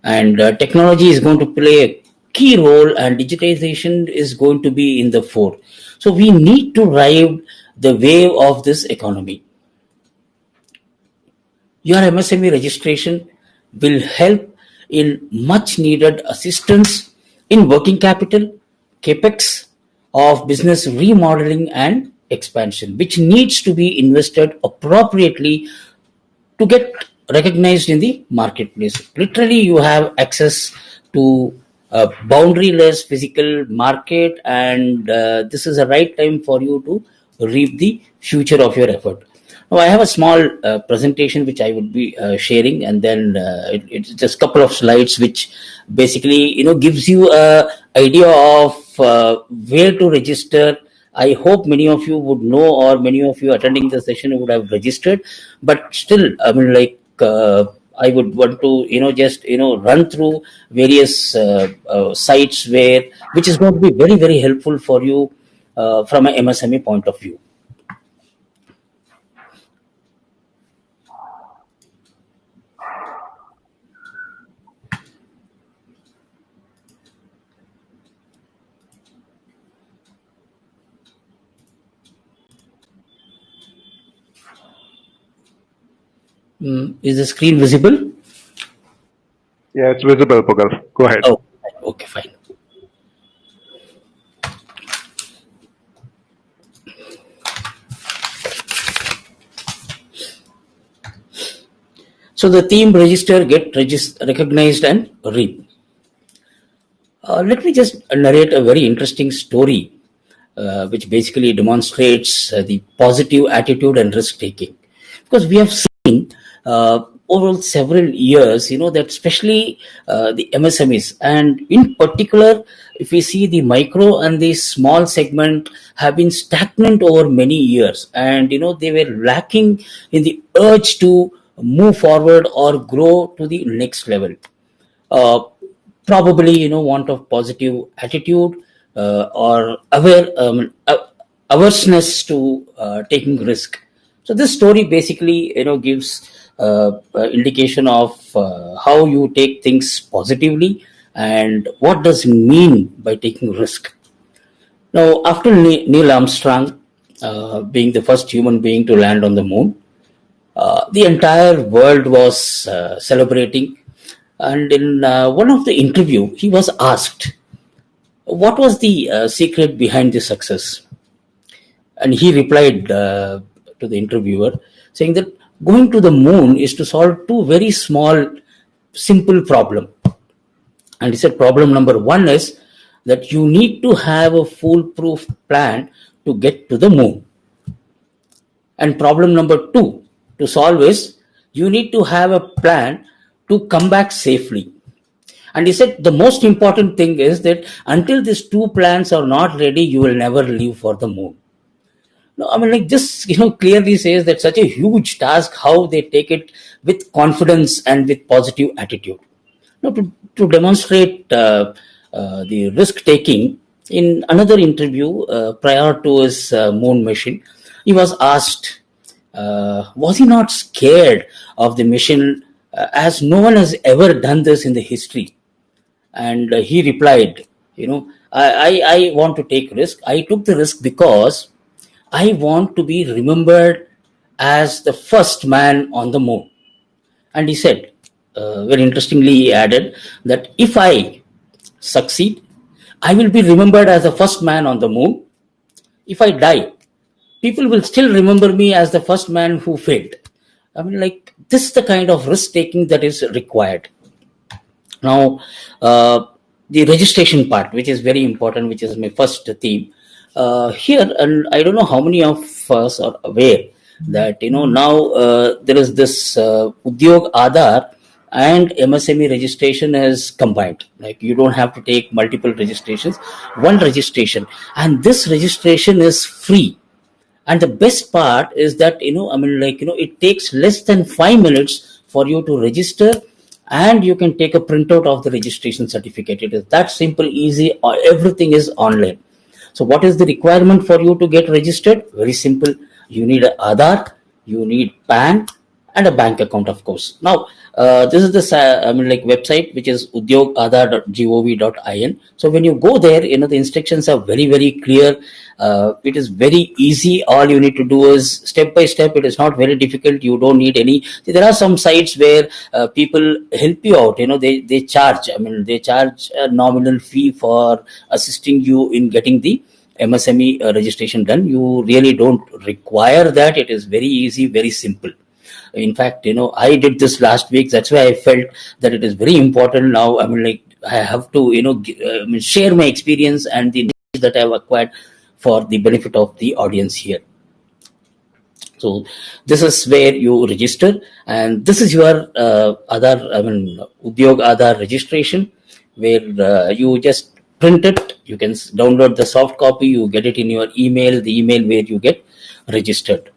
and technology is going to play a key role, and digitization is going to be in the fore. So we need to ride the wave of this economy. Your MSME registration will help in much needed assistance in working capital capex of business remodeling and expansion, which needs to be invested appropriately to get recognized in the marketplace. Literally, you have access to a boundaryless physical market, and this is the right time for you to reap the future of your effort. Now, I have a small presentation which I would be sharing, and then it's just a couple of slides which basically gives you a idea of where to register. I hope many of you would know, or many of you attending the session would have registered, but still, I mean, like, I would want to, just, run through various sites which is going to be very, very helpful for you from an MSME point of view. Is the screen visible? Yeah, it's visible, Pugal. Go ahead. Oh, okay, fine. So the theme register, get recognized and read. Let me just narrate a very interesting story, which basically demonstrates the positive attitude and risk taking. Because we have seen over several years, that especially the MSMEs, and in particular, if we see the micro and the small segment have been stagnant over many years, and they were lacking in the urge to move forward or grow to the next level. Probably want of positive attitude or averseness to taking risk. So this story basically gives indication of how you take things positively and what does it mean by taking risk. Now, after Neil Armstrong being the first human being to land on the moon, the entire world was celebrating. And in one of the interview, he was asked, what was the secret behind the success? And he replied to the interviewer, saying that going to the moon is to solve two very small, simple problems. And he said, problem number one is that you need to have a foolproof plan to get to the moon. And problem number two to solve is you need to have a plan to come back safely. And he said the most important thing is that until these two plans are not ready, you will never leave for the moon. No, I mean, like, this clearly says that such a huge task, how they take it with confidence and with positive attitude. Now, to demonstrate the risk taking, in another interview prior to his moon mission, he was asked, was he not scared of the mission, as no one has ever done this in the history? And he replied, I want to take risk. I took the risk because I want to be remembered as the first man on the moon. And he said, very interestingly, he added that if I succeed, I will be remembered as the first man on the moon. If I die, people will still remember me as the first man who failed. I mean, like, this is the kind of risk taking that is required. Now, the registration part, which is very important, which is my first theme here, and I don't know how many of us are aware that now there is this Udyog Aadhaar and MSME registration is combined. Like, you don't have to take multiple registrations, one registration, and this registration is free. And the best part is that it takes less than 5 minutes for you to register, and you can take a printout of the registration certificate. It is that simple, easy, or everything is online. So what is the requirement for you to get registered? Very simple. You need an Aadhaar, you need PAN, and a bank account, of course. Now, this is the website, which is udyogaadhar.gov.in. So when you go there, the instructions are very, very clear. It is very easy. All you need to do is step by step. It is not very difficult. You don't need any. See, there are some sites where people help you out. They charge. They charge a nominal fee for assisting you in getting the MSME registration done. You really don't require that. It is very easy, very simple. In fact, I did this last week. That's why I felt that it is very important now. I have to, share my experience and the knowledge that I have acquired for the benefit of the audience here. So this is where you register, and this is your Udyog Aadhar registration, where you just print it. You can download the soft copy. You get it in your email, the email where you get registered.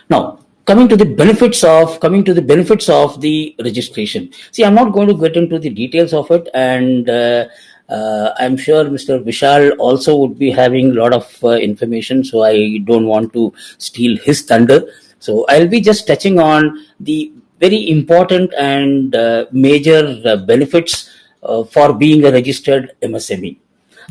Now, coming to the benefits of the registration. See, I'm not going to get into the details of it, and I'm sure Mr. Vishal also would be having a lot of information, so I don't want to steal his thunder. So I'll be just touching on the very important and major benefits for being a registered MSME.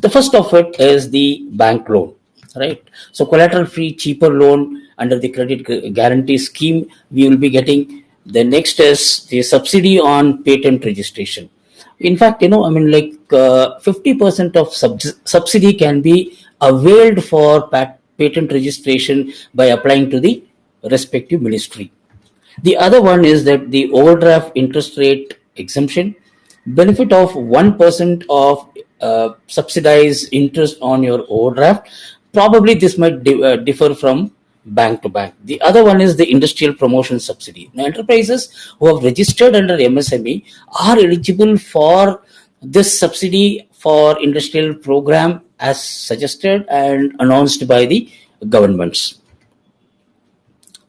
The first of it is the bank loan, right? So collateral-free, cheaper loan under the credit guarantee scheme we will be getting. The next is the subsidy on patent registration. In fact, 50% of subsidy can be availed for patent registration by applying to the respective ministry. The other one is that the overdraft interest rate exemption, benefit of 1% of subsidized interest on your overdraft. Probably this might differ from bank to bank. The other one is the industrial promotion subsidy. Now, enterprises who have registered under MSME are eligible for this subsidy for industrial program as suggested and announced by the governments,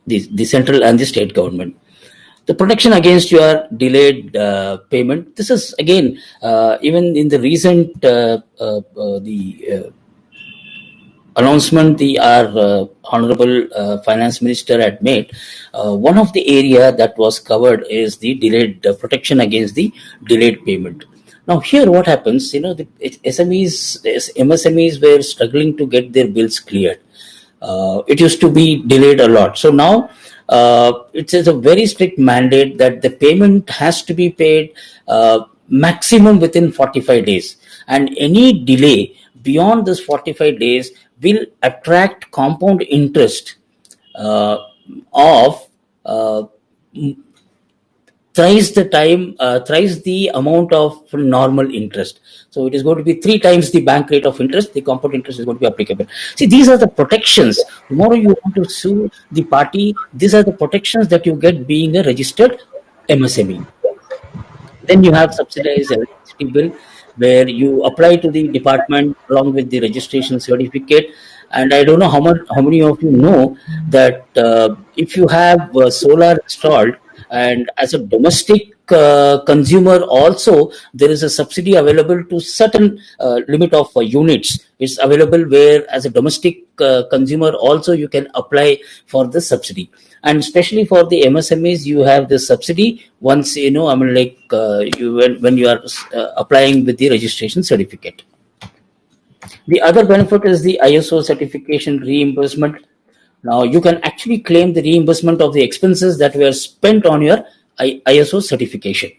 the central and the state government. The protection against your delayed payment. This is again even in the recent announcement our Honorable Finance Minister had made. One of the area that was covered is the delayed protection against the delayed payment. Now here what happens, the MSMEs were struggling to get their bills cleared. It used to be delayed a lot. So now it is a very strict mandate that the payment has to be paid maximum within 45 days. And any delay beyond this 45 days will attract compound interest of thrice the amount of normal interest. So it is going to be 3 times the bank rate of interest. The compound interest is going to be applicable. See, these are the protections. Tomorrow you want to sue the party. These are the protections that you get being a registered MSME. Then you have subsidized electricity bill, where you apply to the department along with the registration certificate. And I don't know how many of you know that if you have solar installed, and as a domestic consumer also, there is a subsidy available to certain limit of units. It's available where as a domestic consumer also you can apply for the subsidy. And especially for the MSMEs, you have the subsidy once, when you are applying with the registration certificate. The other benefit is the ISO certification reimbursement. Now you can actually claim the reimbursement of the expenses that were spent on your ISO certification.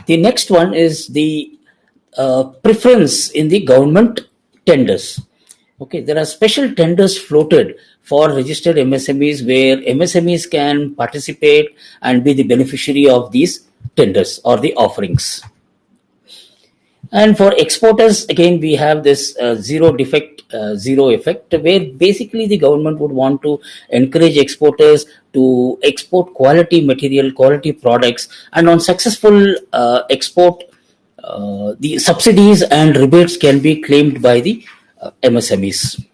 The next one is the preference in the government tenders. Okay, there are special tenders floated for registered MSMEs where MSMEs can participate and be the beneficiary of these tenders or the offerings. And for exporters, again, we have this zero defect, zero effect, where basically the government would want to encourage exporters to export quality material, quality products, and on successful export, the subsidies and rebates can be claimed by the MSMEs.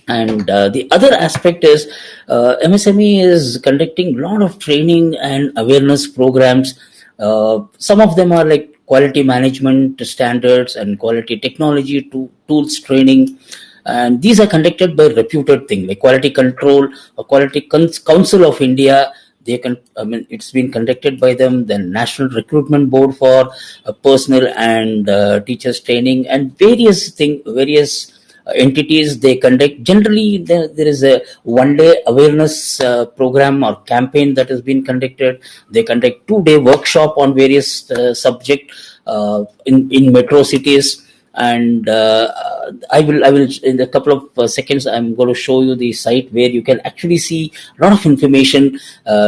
And the other aspect is MSME is conducting a lot of training and awareness programs. Some of them are like quality management standards and quality technology tools training. and these are conducted by reputed things like Quality Control or Council of India. They can, I mean, it's been conducted by them. Then National Recruitment Board for Personnel and Teachers Training, and various entities. They conduct, generally there is a one-day awareness program or campaign that has been conducted. They conduct 2-day workshop on various subject in metro cities. And I will in a couple of seconds I'm going to show you the site where you can actually see a lot of information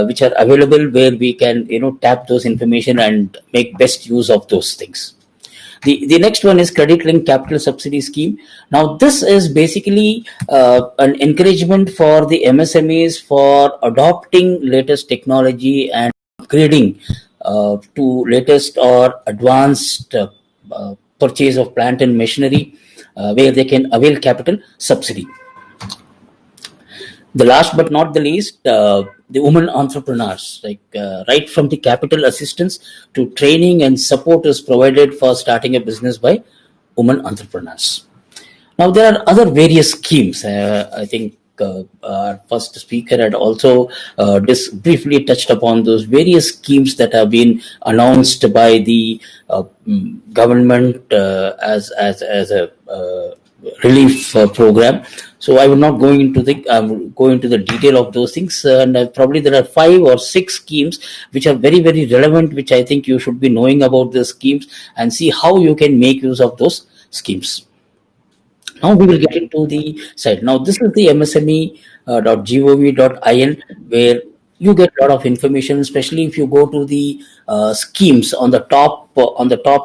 which are available, where we can tap those information and make best use of those things. The next one is Credit Linked Capital Subsidy Scheme. Now, this is basically an encouragement for the MSMEs for adopting latest technology and upgrading to latest or advanced purchase of plant and machinery, where they can avail capital subsidy. The last but not the least, the women entrepreneurs, right from the capital assistance to training and support is provided for starting a business by women entrepreneurs. Now, there are other various schemes. I think our first speaker had also briefly touched upon those various schemes that have been announced by the government as a relief program. So I will not go into the detail of those things, and probably there are 5 or 6 schemes which are very, very relevant, which I think you should be knowing about the schemes and see how you can make use of those schemes. Now we will get into the site. Now this is the msme.gov.in, where you get a lot of information, especially if you go to the schemes on the top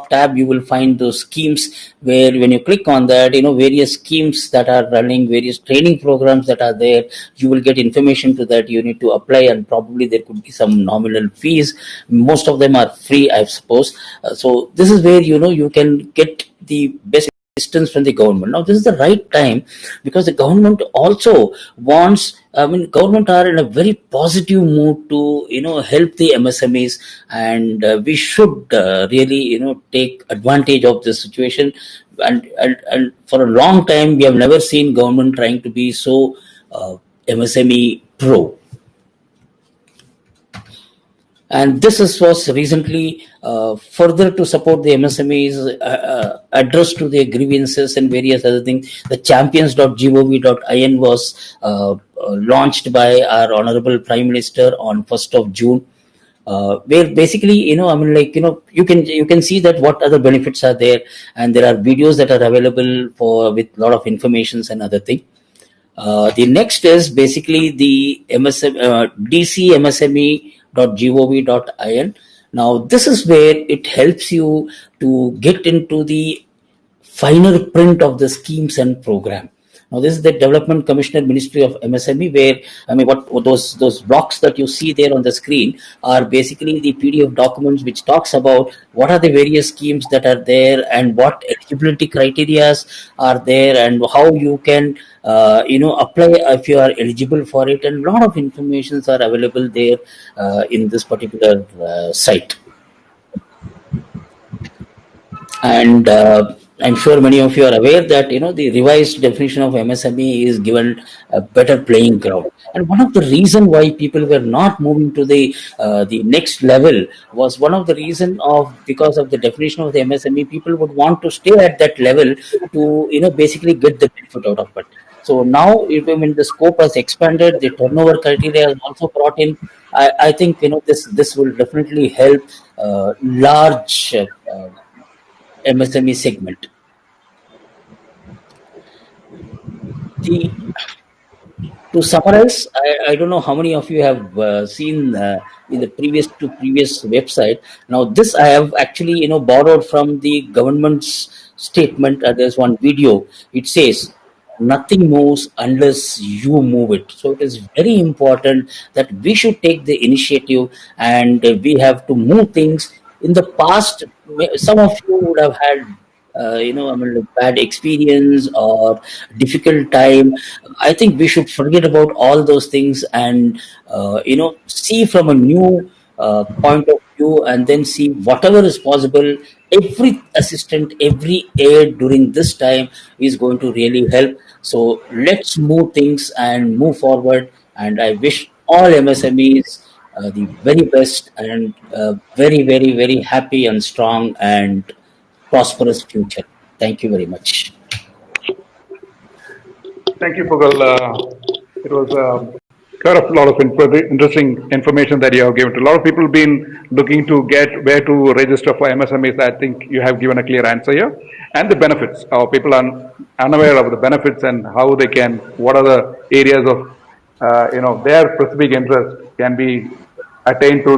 tab. You will find those schemes where when you click on that, various schemes that are running, various training programs that are there. You will get information to that. You need to apply, and probably there could be some nominal fees. Most of them are free, I suppose. So this is where you can get the best assistance from the government. Now, this is the right time, because the government also wants, government are in a very positive mood to, help the MSMEs, and we should really, take advantage of this situation. And for a long time, we have never seen government trying to be so MSME pro. And this was recently further to support the MSMEs, addressed to their grievances and various other things. The champions.gov.in was launched by our Honorable Prime Minister on 1st of June. Where basically, you can see that what other benefits are there, and there are videos that are available with a lot of informations and other things. The next is basically the DCMSME.gov.in. Now, this is where it helps you to get into the finer print of the schemes and program. Now, this is the Development Commissioner, Ministry of MSME, where, what those blocks that you see there on the screen are basically the PDF documents which talks about what are the various schemes that are there and what eligibility criteria are there and how you can, apply if you are eligible for it. And a lot of informations are available there in this particular site. And I'm sure many of you are aware that the revised definition of MSME is given a better playing ground. And one of the reasons why people were not moving to the next level was one of the reason because of the definition of the MSME. People would want to stay at that level to basically get the benefit out of it. So now, when the scope has expanded, the turnover criteria is also brought in. I think this will definitely help large MSME segment. To summarize, I don't know how many of you have seen in the previous website. Now, this I have actually borrowed from the government's statement. There's one video. It says, "Nothing moves unless you move it." So it is very important that we should take the initiative, and we have to move things. In the past, some of you would have had bad experience or difficult time. I think we should forget about all those things and see from a new point of view you and then see whatever is possible. Every assistant, every aid during this time is going to really help. So let's move things and move forward. And I wish all MSMEs the very best and very, very, very happy and strong and prosperous future. Thank you very much. Thank you, Pugal. It was quite a lot of interesting information that you have given. A lot of people have been looking to get where to register for MSMEs. I think you have given a clear answer here. And the benefits. People are unaware of the benefits and how they can, what are the areas of, their specific interest can be attained through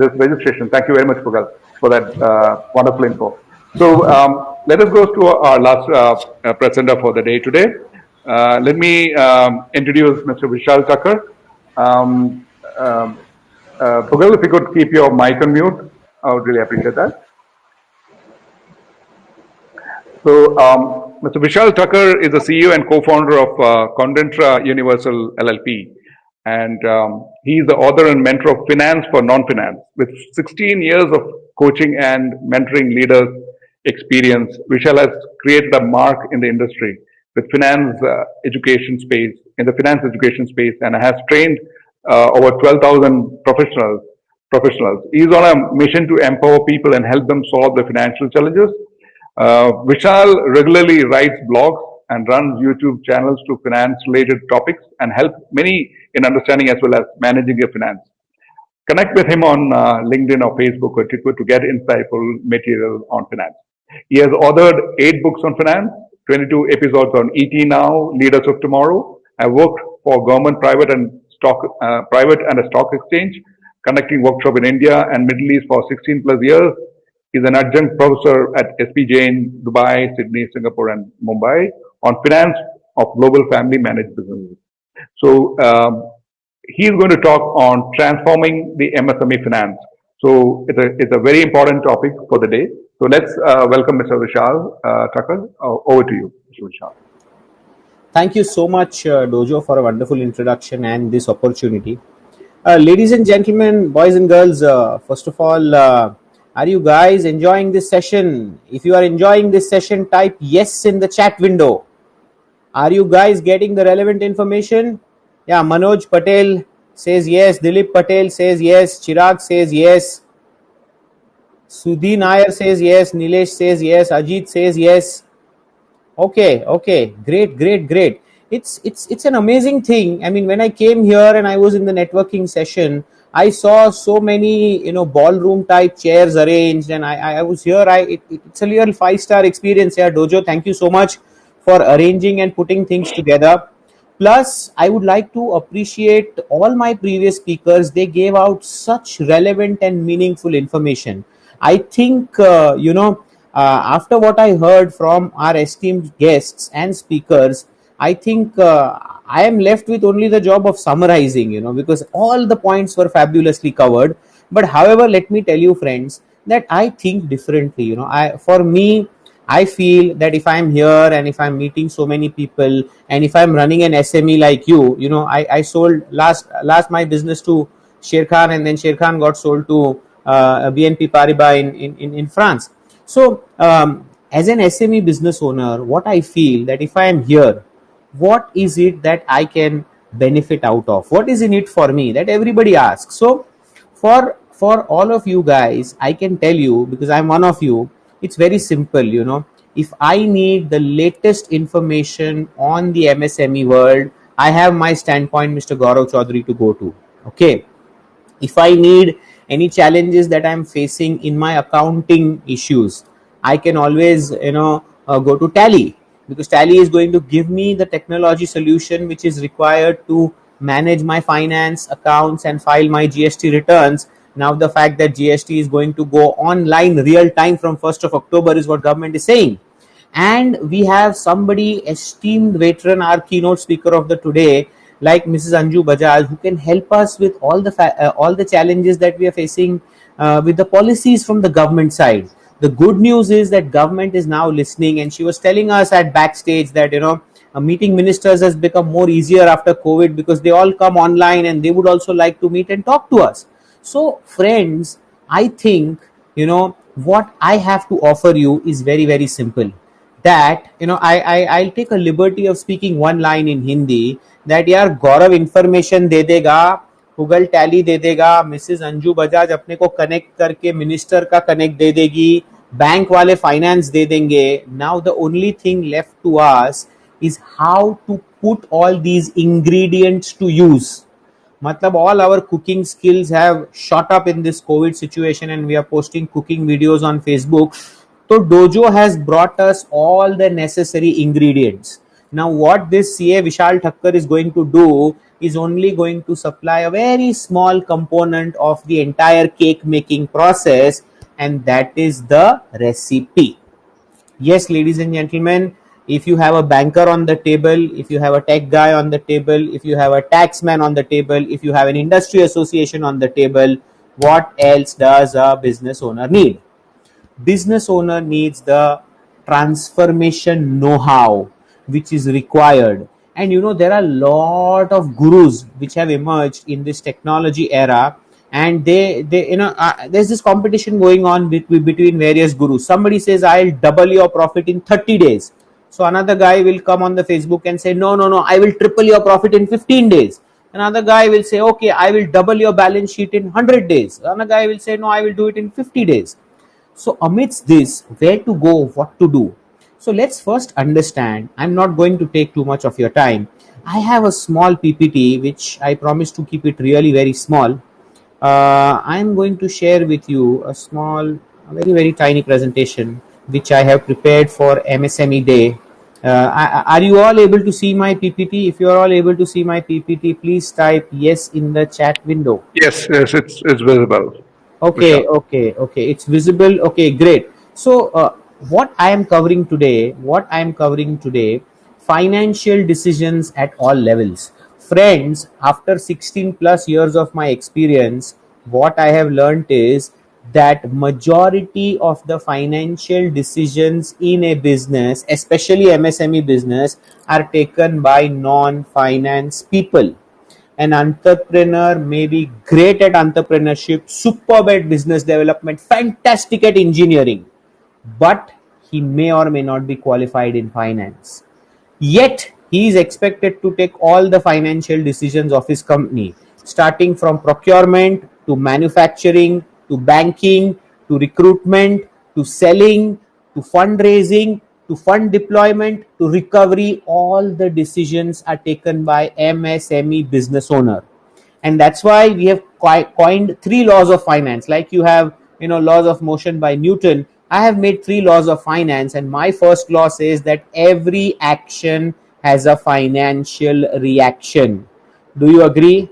this registration. Thank you very much, Pugal, for that wonderful info. So let us go to our last presenter for the day today. Let me introduce Mr. Michele Tucker. Pugal, if you could keep your mic on mute, I would really appreciate that. So, Mr. Michele Tucker is the CEO and co-founder of Condentra Universal LLP. And he is the author and mentor of Finance for Non-Finance. With 16 years of coaching and mentoring leaders experience, Michele has created a mark in the industry with finance education space, in the finance education space, and has trained over 12,000 professionals. He is on a mission to empower people and help them solve their financial challenges. Vishal regularly writes blogs and runs YouTube channels to finance-related topics and help many in understanding as well as managing your finance. Connect with him on LinkedIn or Facebook or Twitter to get insightful material on finance. He has authored 8 books on finance, 22 episodes on ET Now, Leaders of Tomorrow. I worked for government, private and a stock exchange, conducting workshop in India and Middle East for 16 plus years. He's an adjunct professor at SPJ in Dubai, Sydney, Singapore, and Mumbai on finance of global family managed businesses. So he's going to talk on transforming the MSME finance. So it's a very important topic for the day. So let's welcome Mr. Vishal Tucker. Over to you, Mr. Vishal. Thank you so much, Dojo, for a wonderful introduction and this opportunity. Ladies and gentlemen, boys and girls, first of all, are you guys enjoying this session? If you are enjoying this session, type yes in the chat window. Are you guys getting the relevant information? Yeah, Manoj Patel says yes. Dilip Patel says yes. Chirag says yes. Sudhi Nair says yes. Nilesh says yes. Ajit says yes. Okay, great. It's an amazing thing. I mean, when I came here and I was in the networking session, I saw so many, ballroom type chairs arranged, and I was here. It's a real 5-star experience here, Dojo. Thank you so much for arranging and putting things together. Plus, I would like to appreciate all my previous speakers. They gave out such relevant and meaningful information. I think, after what I heard from our esteemed guests and speakers, I think I am left with only the job of summarizing, because all the points were fabulously covered. But however, let me tell you, friends, that I think differently. For me, I feel that if I'm here and if I'm meeting so many people and if I'm running an SME like you, I sold last my business to Sher Khan, and then Sher Khan got sold to BNP Paribas in France. So as an SME business owner, what I feel that if I am here, what is it that I can benefit out of? What is in it for me? That everybody asks. So for all of you guys, I can tell you, because I'm one of you, it's very simple. If I need the latest information on the MSME world, I have my standpoint, Mr. Gaurav Chaudhary, to go to. Okay. If I need any challenges that I'm facing in my accounting issues, I can always, go to Tally, because Tally is going to give me the technology solution which is required to manage my finance accounts and file my GST returns. Now, the fact that GST is going to go online real time from 1st of October is what government is saying. And we have somebody, esteemed veteran, our keynote speaker of the today, like Mrs. Anju Bajaj, who can help us with all the challenges that we are facing with the policies from the government side. The good news is that government is now listening, and she was telling us at backstage that meeting ministers has become more easier after COVID, because they all come online and they would also like to meet and talk to us. So friends, I think, what I have to offer you is very, very simple. That, I'll take a liberty of speaking one line in Hindi, that यार गौरव information दे देगा, Google tally दे देगा, Mrs Anju Bajaj अपने को connect करके minister का connect दे देगी, bank वाले finance दे देंगे. Now the only thing left to us is how to put all these ingredients to use. Matlab, all our cooking skills have shot up in this COVID situation, and we are posting cooking videos on Facebook. So Dojo has brought us all the necessary ingredients. Now what this CA Vishal Thakkar is going to do is only going to supply a very small component of the entire cake making process, and that is the recipe. Yes, ladies and gentlemen, if you have a banker on the table, if you have a tech guy on the table, if you have a taxman on the table, if you have an industry association on the table, what else does a business owner need? Business owner needs the transformation know-how which is required. And there are a lot of gurus which have emerged in this technology era, and there's this competition going on between various gurus. Somebody says, I'll double your profit in 30 days. So another guy will come on the Facebook and say, no, I will triple your profit in 15 days. Another guy will say, okay, I will double your balance sheet in 100 days. Another guy will say, no, I will do it in 50 days. So amidst this, where to go, what to do? So let's first understand. I'm not going to take too much of your time. I have a small PPT which I promise to keep it really very small. I'm going to share with you a very, very tiny presentation which I have prepared for MSME Day. Are you all able to see my PPT? If you are all able to see my PPT, please type yes in the chat window. Yes, it's visible. Okay, it's visible. Okay, great. So what I am covering today, financial decisions at all levels. Friends, after 16 plus years of my experience, what I have learned is that majority of the financial decisions in a business, especially MSME business, are taken by non-finance people. An entrepreneur may be great at entrepreneurship, superb at business development, fantastic at engineering, but he may or may not be qualified in finance. Yet, he is expected to take all the financial decisions of his company, starting from procurement to manufacturing to banking to recruitment to selling to fundraising to fund deployment to recovery. All the decisions are taken by MSME business owner. And that's why we have coined 3 laws of finance. Like you have laws of motion by Newton, I have made 3 laws of finance, and my first law says that every action has a financial reaction. Do you agree?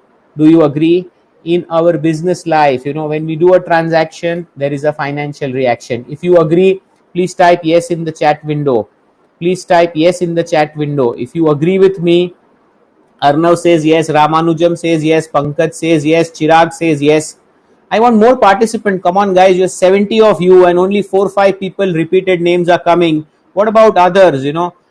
In our business life, when we do a transaction, there is a financial reaction. If you agree, please type yes in the chat window. If you agree with me, Arnav says yes, Ramanujam says yes, Pankaj says yes, Chirag says yes. I want more participants. Come on, guys. You're 70 of you, and only 4 or 5 people repeated names are coming. What about others?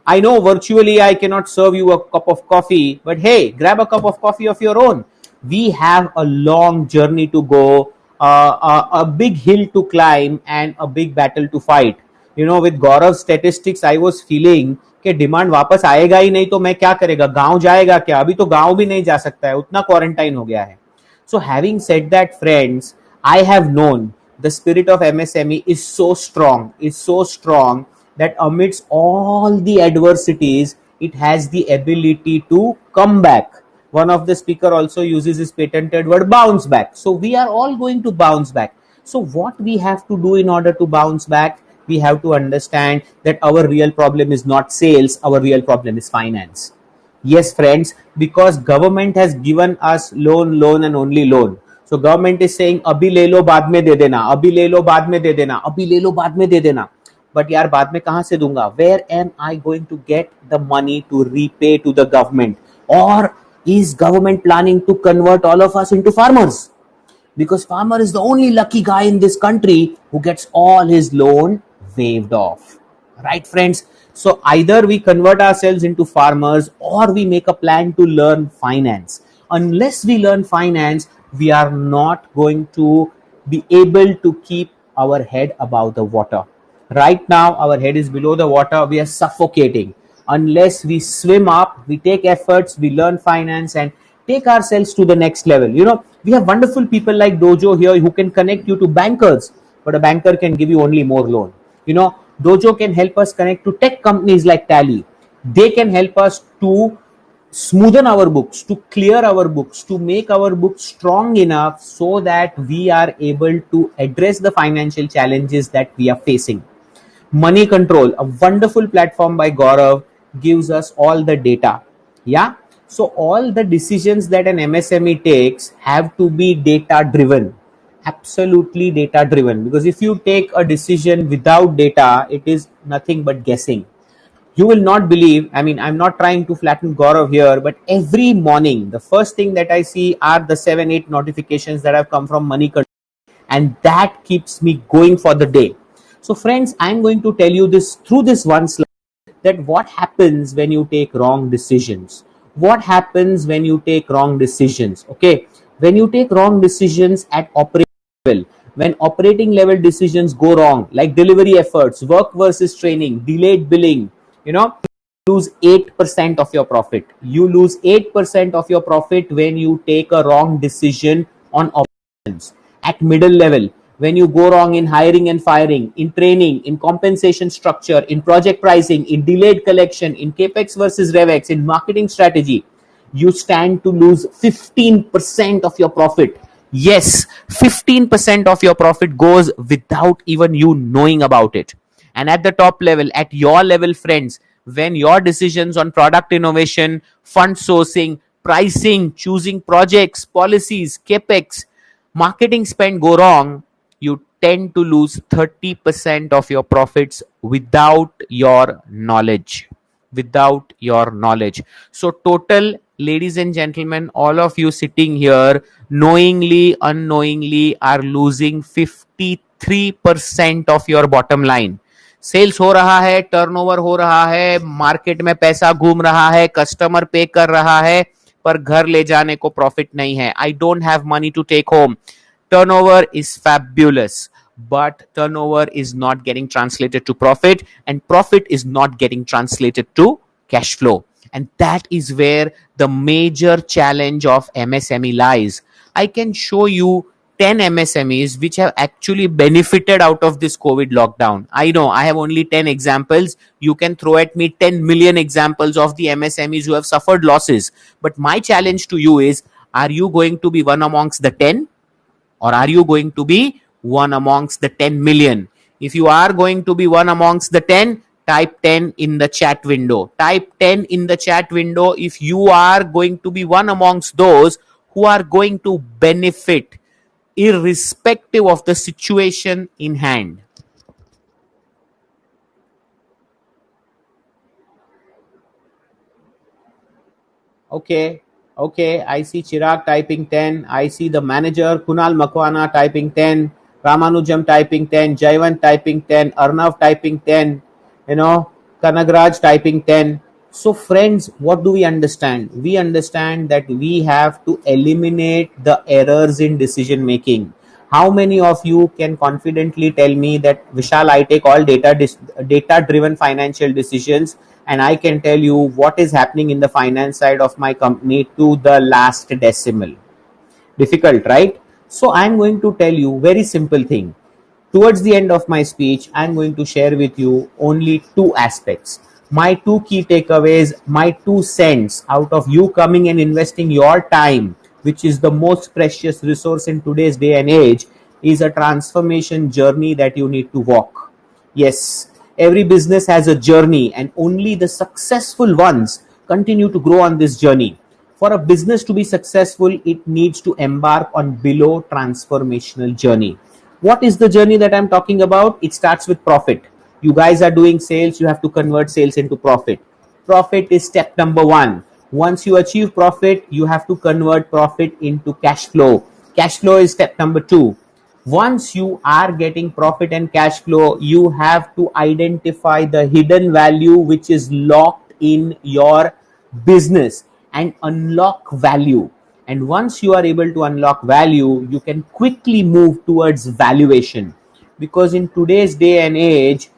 I know virtually I cannot serve you a cup of coffee, but hey, grab a cup of coffee of your own. We have a long journey to go, a big hill to climb, and a big battle to fight. With Gaurav's statistics, I was feeling कि demand वापस आएगा ही नहीं तो मैं क्या करेगा, गांव जाएगा क्या? अभी तो गांव भी नहीं जा सकता है, उतना क्वारंटाइन हो गया है. So having said that, friends, I have known the spirit of MSME is so strong that amidst all the adversities, it has the ability to come back. One of the speaker also uses his patented word bounce back. So we are all going to bounce back. So what we have to do in order to bounce back? We have to understand that our real problem is not sales, our real problem is finance. Yes, friends, because government has given us loan and only loan. So government is saying, abhi le lo, baad mein de dena, abhi le lo, baad mein de dena, abhi le lo, baad mein de dena. But yaar, baad mein kahan se dunga? Where am I going to get the money to repay to the government? Or is government planning to convert all of us into farmers? Because farmer is the only lucky guy in this country who gets all his loan waived off. Right, friends? So either we convert ourselves into farmers or we make a plan to learn finance. Unless we learn finance, we are not going to be able to keep our head above the water. Right now, our head is below the water. We are suffocating. Unless we swim up, we take efforts, we learn finance, and take ourselves to the next level. We have wonderful people like Dojo here who can connect you to bankers, but a banker can give you only more loan. Dojo can help us connect to tech companies like Tally. They can help us to smoothen our books, to clear our books, to make our books strong enough so that we are able to address the financial challenges that we are facing. Money Control, a wonderful platform by Gaurav, gives us all the data. Yeah. So all the decisions that an MSME takes have to be data driven. Absolutely data driven. Because if you take a decision without data, it is nothing but guessing. You will not believe, I'm not trying to flatten Gaurav here, but every morning, the first thing that I see are the 7-8 notifications that have come from Money Control, and that keeps me going for the day. So friends, I'm going to tell you this through this one slide, that what happens when you take wrong decisions. What happens when you take wrong decisions? Okay, when you take wrong decisions at operating level, when operating level decisions go wrong, like delivery efforts, work versus training, delayed billing, lose 8% of your profit. You lose 8% of your profit when you take a wrong decision on operations. At middle level, when you go wrong in hiring and firing, in training, in compensation structure, in project pricing, in delayed collection, in capex versus revex, in marketing strategy, you stand to lose 15% of your profit. Yes, 15% of your profit goes without even you knowing about it. And at the top level, at your level, friends, when your decisions on product innovation, fund sourcing, pricing, choosing projects, policies, capex, marketing spend go wrong, you tend to lose 30% of your profits without your knowledge. Without your knowledge. So, total, ladies and gentlemen, all of you sitting here, knowingly, unknowingly, are losing 53% of your bottom line. Sales हो रहा है, turnover हो रहा है, market में पैसा घूम रहा है, कस्टमर पे कर रहा है, पर घर ले जाने को प्रॉफिट नहीं है. I don't have money to take home. Turnover is fabulous, but turnover is not getting translated to profit, and profit is not getting translated to cash flow. And that is where the major challenge of MSME lies. I can show you 10 MSMEs which have actually benefited out of this COVID lockdown. I know I have only 10 examples. You can throw at me 10 million examples of the MSMEs who have suffered losses. But my challenge to you is, are you going to be one amongst the 10? Or are you going to be one amongst the 10 million? If you are going to be one amongst the 10, type 10 in the chat window. Type 10 in the chat window if you are going to be one amongst those who are going to benefit irrespective of the situation in hand. Okay, I see Chirag typing 10. I see the manager Kunal Makwana typing 10. Ramanujam typing 10. Jaivan typing 10. Arnav typing 10. Kanagraj typing 10. So friends, what do we understand? We understand that we have to eliminate the errors in decision making. How many of you can confidently tell me that, Vishal, I take all data driven financial decisions, and I can tell you what is happening in the finance side of my company to the last decimal? Difficult, right? So I'm going to tell you very simple thing. Towards the end of my speech, I'm going to share with you only two aspects. My two key takeaways, my 2 cents out of you coming and investing your time, which is the most precious resource in today's day and age, is a transformation journey that you need to walk. Yes, every business has a journey, and only the successful ones continue to grow on this journey. For a business to be successful, it needs to embark on below transformational journey. What is the journey that I'm talking about? It starts with profit. You guys are doing sales, you have to convert sales into profit. Profit is step number 1. Once you achieve profit, you have to convert profit into cash flow. Cash flow is step number 2. Once you are getting profit and cash flow, you have to identify the hidden value which is locked in your business and unlock value. And once you are able to unlock value, you can quickly move towards valuation. Because in today's day and age,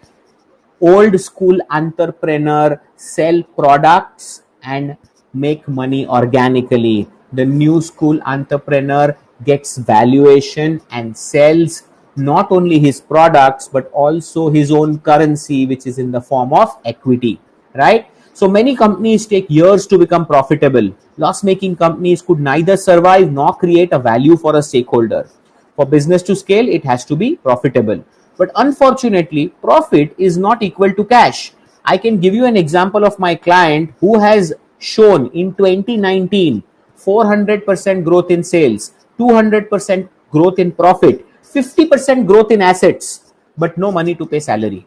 old school entrepreneur sell products and make money organically. The new school entrepreneur gets valuation and sells not only his products but also his own currency, which is in the form of equity, right? So many companies take years to become profitable. Loss making companies could neither survive nor create a value for a stakeholder. For business to scale, it has to be profitable. But unfortunately, profit is not equal to cash. I can give you an example of my client who has shown in 2019 400% growth in sales, 200% growth in profit, 50% growth in assets, but no money to pay salary.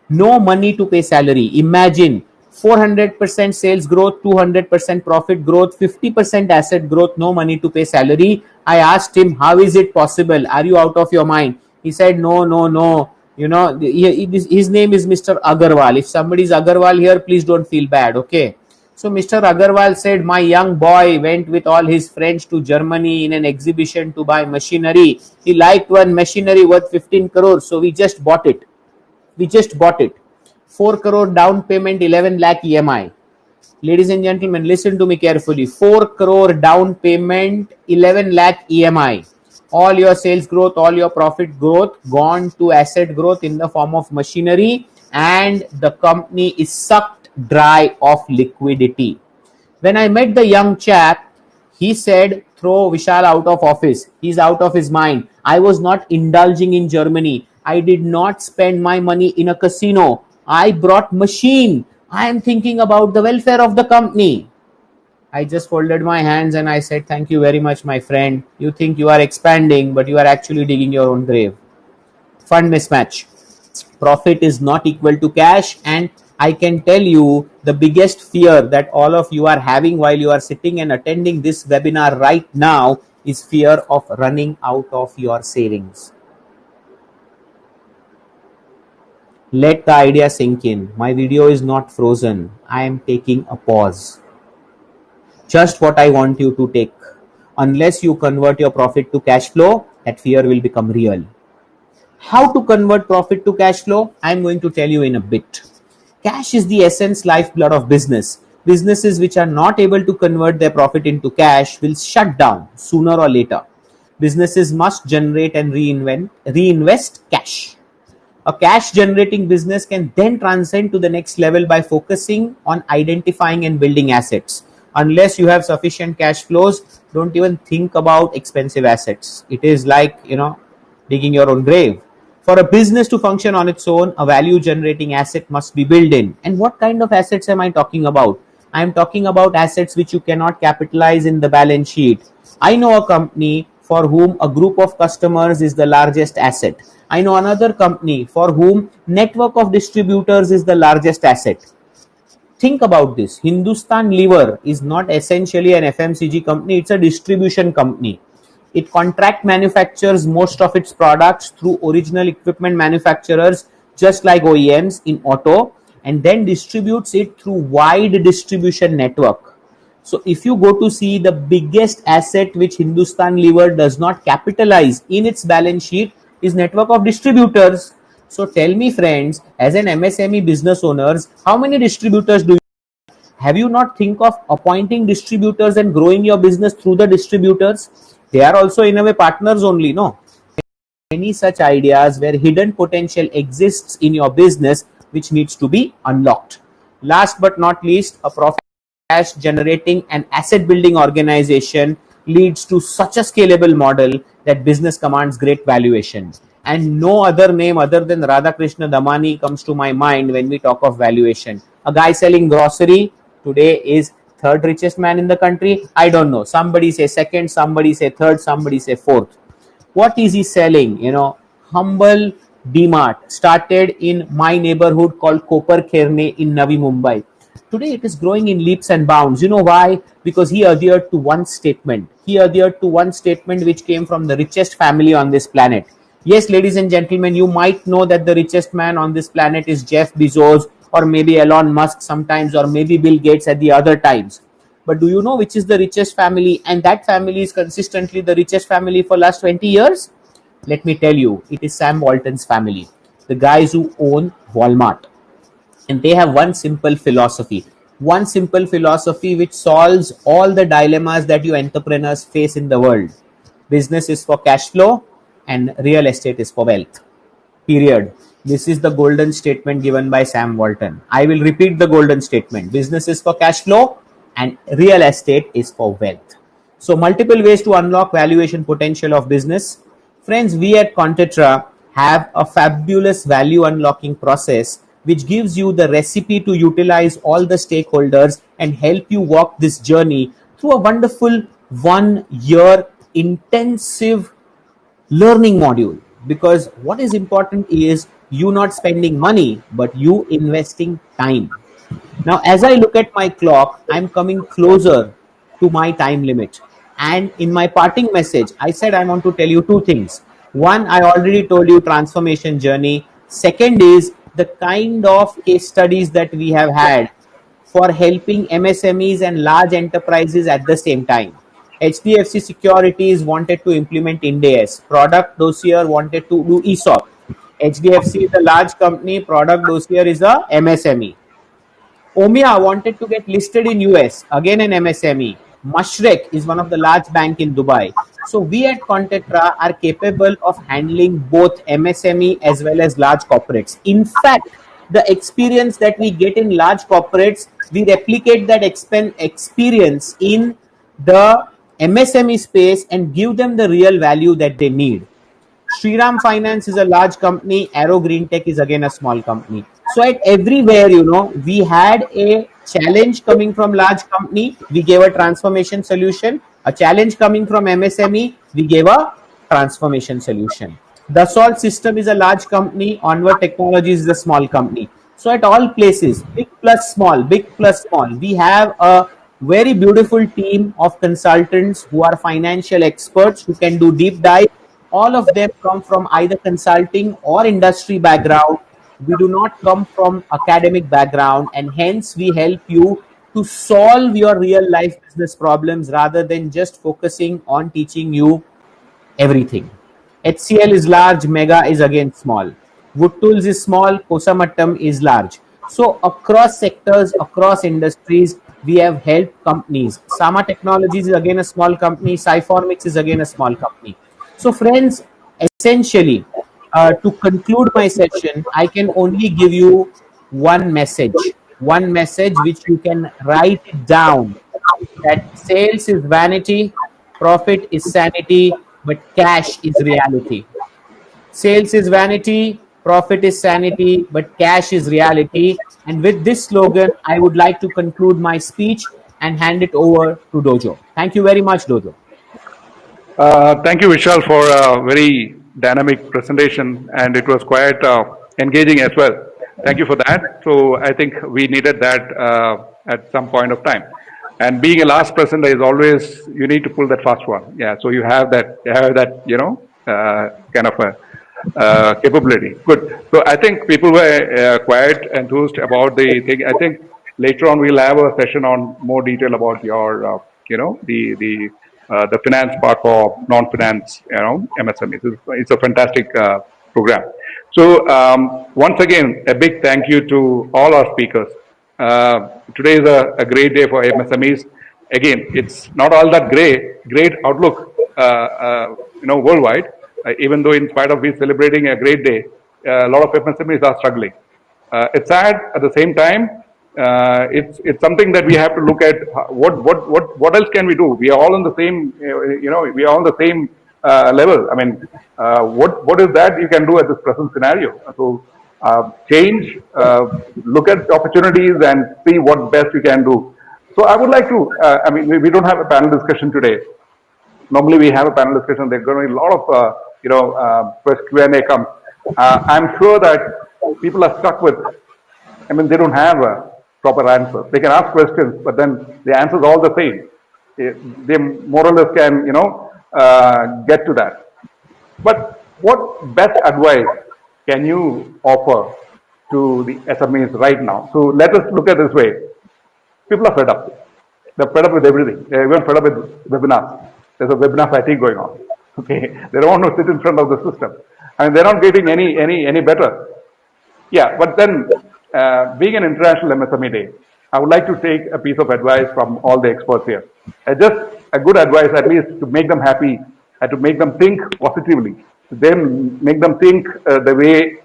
No money to pay salary. Imagine 400% sales growth, 200% profit growth, 50% asset growth, no money to pay salary. I asked him, how is it possible? Are you out of your mind? He said, no, no, no. You know, his name is Mr. Agarwal. If somebody is Agarwal here, please don't feel bad, okay? So Mr. Agarwal said, my young boy went with all his friends to Germany in an exhibition to buy machinery. He liked one machinery worth 15 crores, so we just bought it. 4 crore down payment, 11 lakh EMI. Ladies and gentlemen, listen to me carefully. 4 crore down payment, 11 lakh EMI. All your sales growth, all your profit growth gone to asset growth in the form of machinery, and the company is sucked dry of liquidity. When I met the young chap, he said, throw Vishal out of office. He's out of his mind. I was not indulging in Germany. I did not spend my money in a casino. I brought machine. I am thinking about the welfare of the company. I just folded my hands and I said, thank you very much, my friend. You think you are expanding, but you are actually digging your own grave. Fund mismatch. Profit is not equal to cash, and I can tell you the biggest fear that all of you are having while you are sitting and attending this webinar right now is fear of running out of your savings. Let the idea sink in. My video is not frozen. I am taking a pause. Just what I want you to take. Unless you convert your profit to cash flow, that fear will become real. How to convert profit to cash flow? I am going to tell you in a bit. Cash is the essence, lifeblood of business. Businesses which are not able to convert their profit into cash will shut down sooner or later. Businesses must generate and reinvest cash. A cash generating business can then transcend to the next level by focusing on identifying and building assets. Unless you have sufficient cash flows, don't even think about expensive assets. It is like, digging your own grave. For a business to function on its own, a value generating asset must be built in. And what kind of assets am I talking about? I am talking about assets which you cannot capitalize in the balance sheet. I know a company for whom a group of customers is the largest asset. I know another company for whom network of distributors is the largest asset. Think about this. Hindustan Lever is not essentially an FMCG company, it's a distribution company. It contract manufactures most of its products through original equipment manufacturers, just like OEMs in auto, and then distributes it through wide distribution network. So if you go to see the biggest asset which Hindustan Lever does not capitalize in its balance sheet is network of distributors. So tell me, friends, as an MSME business owners, how many distributors do you have? You not think of appointing distributors and growing your business through the distributors? They are also in a way partners only, no? Any such ideas where hidden potential exists in your business which needs to be unlocked. Last but not least, a profit cash generating and asset building organization leads to such a scalable model that business commands great valuation. And no other name other than Radhakrishna Damani comes to my mind when we talk of valuation. A guy selling grocery today is third richest man in the country. I don't know. Somebody say second, somebody say third, somebody say fourth. What is he selling? Humble DMart started in my neighborhood called Koper Kherne in Navi Mumbai. Today it is growing in leaps and bounds. You know why? Because he adhered to one statement. He adhered to one statement which came from the richest family on this planet. Yes, ladies and gentlemen, you might know that the richest man on this planet is Jeff Bezos, or maybe Elon Musk sometimes, or maybe Bill Gates at the other times. But do you know which is the richest family? And that family is consistently the richest family for last 20 years. Let me tell you, it is Sam Walton's family, the guys who own Walmart. And they have one simple philosophy which solves all the dilemmas that you entrepreneurs face in the world. Business is for cash flow and real estate is for wealth. Period. This is the golden statement given by Sam Walton. I will repeat the golden statement. Business is for cash flow and real estate is for wealth. So multiple ways to unlock valuation potential of business. Friends, we at Contetra have a fabulous value unlocking process which gives you the recipe to utilize all the stakeholders and help you walk this journey through a wonderful 1 year intensive learning module. Because what is important is you not spending money but you investing time. Now as I look at my clock, I'm coming closer to my time limit, and in my parting message I said I want to tell you two things. One, I already told you, transformation journey. Second is the kind of case studies that we have had for helping MSMEs and large enterprises at the same time. HDFC Securities wanted to implement Ind AS. Product Dossier wanted to do ESOP. HDFC is a large company. Product Dossier is a MSME. Omia wanted to get listed in US, again an MSME. Mushrek is one of the large bank in Dubai. So we at Contetra are capable of handling both MSME as well as large corporates. In fact, the experience that we get in large corporates, we replicate that experience in the MSME space and give them the real value that they need. Shriram Finance is a large company. Aero Green Tech is again a small company. So at everywhere, we had a challenge coming from large company. We gave a transformation solution. A challenge coming from MSME. We gave a transformation solution. Dassault System is a large company. Onward Technologies is a small company. So at all places, big plus small, we have a very beautiful team of consultants who are financial experts who can do deep dive. All of them come from either consulting or industry background. We do not come from academic background, and hence we help you to solve your real life business problems rather than just focusing on teaching you everything. HCL is large, Mega is again small. Wood Tools is small, Kosamattam is large. So across sectors, across industries, we have helped companies. Sama Technologies is again a small company. Cyformix is again a small company. So friends, essentially, to conclude my session, I can only give you one message which you can write it down, that sales is vanity, profit is sanity, but cash is reality. Sales is vanity, profit is sanity, but cash is reality. And with this slogan, I would like to conclude my speech and hand it over to Dojo. Thank you very much, Dojo. Thank you, Vishal, for a very dynamic presentation, and it was quite engaging as well. Thank you for that. So I think we needed that at some point of time. And being a last presenter is always, you need to pull that fast one. Yeah. So you have that, kind of a capability. Good. So I think people were quite enthused about the thing. I think later on we'll have a session on more detail about your, the finance part for non-finance, MSMEs. It's a fantastic program. So once again, a big thank you to all our speakers. Today is a great day for MSMEs. Again, it's not all that great outlook, worldwide. Even though in spite of we celebrating a great day, a lot of MSMEs are struggling. It's sad at the same time. It's something that we have to look at. What else can we do? We are all on the same, we are on the same level. I mean, what is that you can do at this present scenario? So change, look at opportunities and see what best you can do. So I would like to. We don't have a panel discussion today. Normally we have a panel discussion. There's going to be a lot of Q&A comes. I'm sure that people are stuck with. They don't have a proper answer. They can ask questions, but then the answer is all the same. They more or less can, get to that. But what best advice can you offer to the SMEs right now? So let us look at this way. People are fed up. They're fed up with everything. They're even fed up with webinars. There's a webinar fatigue going on. Okay, they don't want to sit in front of the system. I mean, they're not getting any better. Yeah, but then being an International MSME Day, I would like to take a piece of advice from all the experts here. Just a good advice, at least to make them happy and to make them think positively. Then make them think the way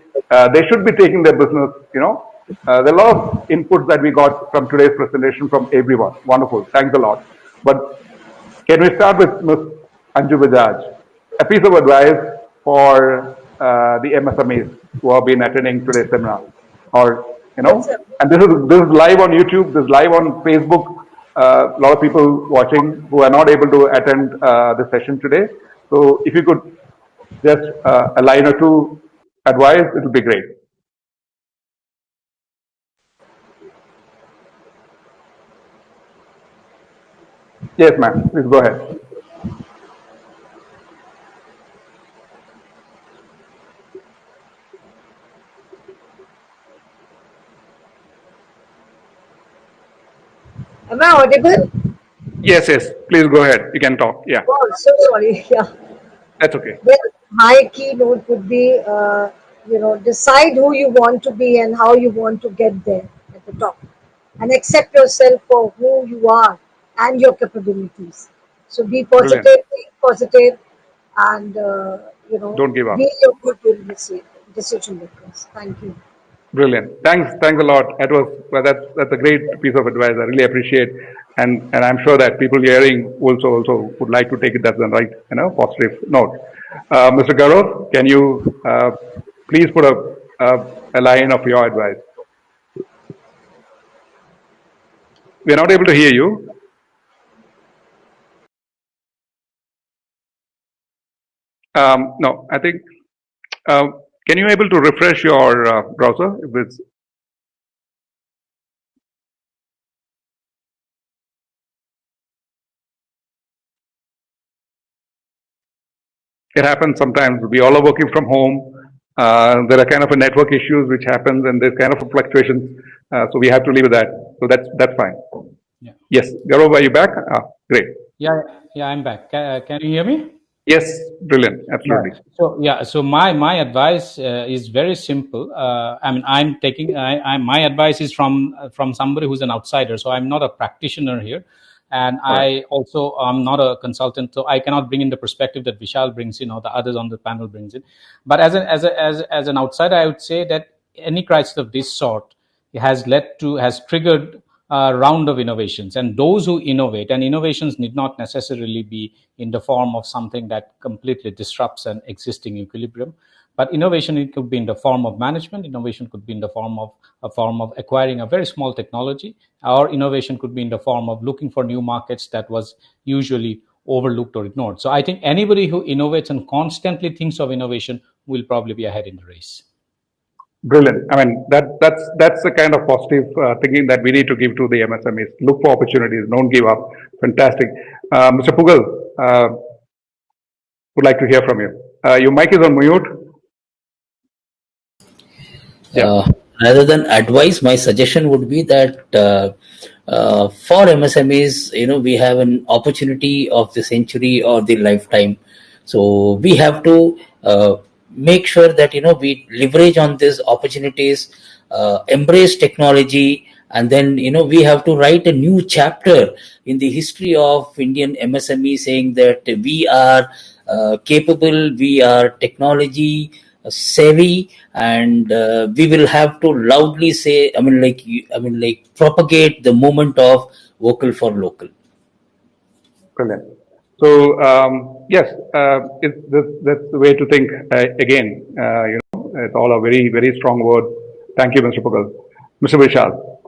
they should be taking their business. There are a lot of inputs that we got from today's presentation from everyone. Wonderful, thanks a lot. But can we start with Ms. Anju Bajaj? A piece of advice for the MSMEs who have been attending today's seminar, and this is live on YouTube, this is live on Facebook. A lot of people watching who are not able to attend the session today. So if you could just a line or two advice, it would be great. Yes, ma'am. Please go ahead. Am I audible? Yes, yes. Please go ahead. You can talk. Yeah. Oh, so sorry. Yeah. That's okay. Well, my keynote would be, decide who you want to be and how you want to get there at the top, and accept yourself for who you are and your capabilities. So be positive, Brilliant. think positive, and Don't give up. be your goodwill decision makers. Thank you. Brilliant. Thanks a lot. That's a great piece of advice. I really appreciate, and I'm sure that people hearing also would like to take it as a right, positive note. Mr. Gaurav, can you please put a line of your advice? We're not able to hear you. No, I think. Can you able to refresh your browser if it's? It happens sometimes. We all are working from home. There are kind of a network issues which happens, and there's kind of a fluctuations. So we have to leave with that. So that's fine. Yeah. Yes, Gaurav, are you back? Great. Yeah, I'm back. Can you hear me? Yes, brilliant. Absolutely. So my advice is very simple. I mean, I'm taking my advice is from somebody who's an outsider. So I'm not a practitioner here, and I also am not a consultant. So I cannot bring in the perspective that Vishal brings. The others on the panel brings in. But as an outsider, I would say that any crisis of this sort has triggered a round of innovations, and those who innovate, and innovations need not necessarily be in the form of something that completely disrupts an existing equilibrium, but innovation, it could be in the form of management, innovation could be in the form of acquiring a very small technology, or innovation could be in the form of looking for new markets that was usually overlooked or ignored. So I think anybody who innovates and constantly thinks of innovation will probably be ahead in the race. Brilliant. I mean, that's the kind of positive thinking that we need to give to the MSMEs. Look for opportunities. Don't give up. Fantastic. Mr. Pugal, would like to hear from you. Your mic is on mute. Yeah. Rather than advice, my suggestion would be that for MSMEs, we have an opportunity of the century or the lifetime. So we have to make sure that we leverage on these opportunities, embrace technology, and then we have to write a new chapter in the history of Indian MSME, saying that we are capable, we are technology savvy, and we will have to loudly say, propagate the movement of vocal for local. Brilliant. So yes, that's the way to think. Again, it's all a very, very strong word. Thank you, Mr. Pugal. Mr. Vishal,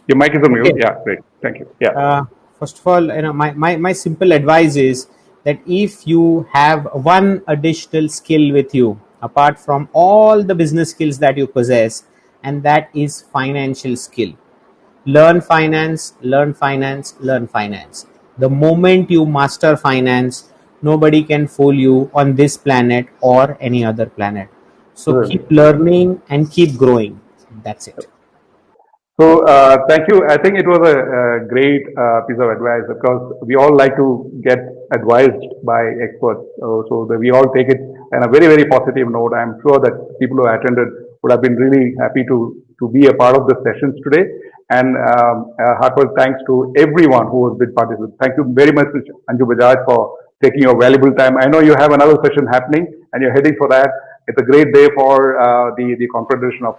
your mic is on mute. Yeah, great. Thank you. Yeah. First of all, my simple advice is that if you have one additional skill with you apart from all the business skills that you possess, and that is financial skill. Learn finance, learn finance, learn finance. The moment you master finance, nobody can fool you on this planet or any other planet. So keep learning and keep growing. That's it. So thank you. I think it was a great piece of advice because we all like to get advised by experts. So that we all take it in a very, very positive note. I'm sure that people who attended would have been really happy to be a part of the sessions today. And heartfelt thanks to everyone who has been participating. Thank you very much, Mr. Anju Bajaj, for taking your valuable time. I know you have another session happening and you're heading for that. It's a great day for the Confederation of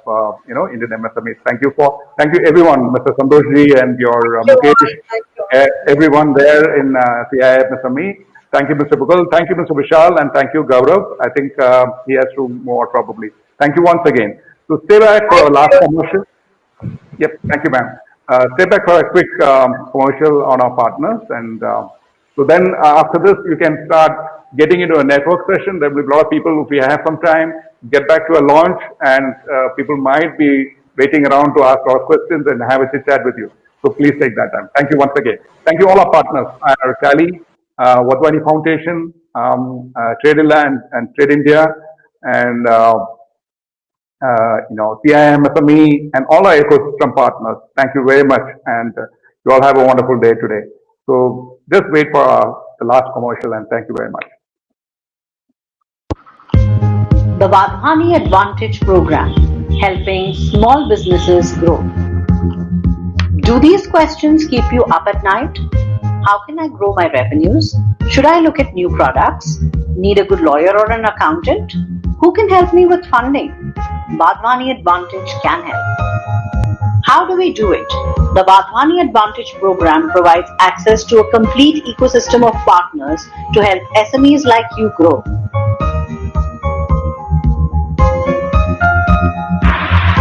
Indian MSMEs. Thank you everyone, Mr. Santoshji and your Mukesh, everyone there in CII MSME. Thank you, Mr. Bukul. Thank you, Mr. Vishal, and thank you, Gaurav. I think he has to move out probably. Thank you once again. So stay back for a last commercial. Yep, thank you, ma'am. Stay back for a quick commercial on our partners, and so then after this, you can start getting into a network session. There will be a lot of people, if we have some time, get back to a launch, and people might be waiting around to ask our questions and have a chit chat with you. So please take that time. Thank you once again. Thank you all our partners, our Cali, Wadhwani Foundation, Trade and Trade India, and CIM, SME, and all our ecosystem partners. Thank you very much, and you all have a wonderful day today. So just wait for the last commercial, and thank you very much. The Wadhwani Advantage Program, helping small businesses grow. Do these questions keep you up at night? How can I grow my revenues? Should I look at new products? Need a good lawyer or an accountant? Who can help me with funding? Wadhwani Advantage can help. How do we do it? The Wadhwani Advantage Program provides access to a complete ecosystem of partners to help SMEs like you grow.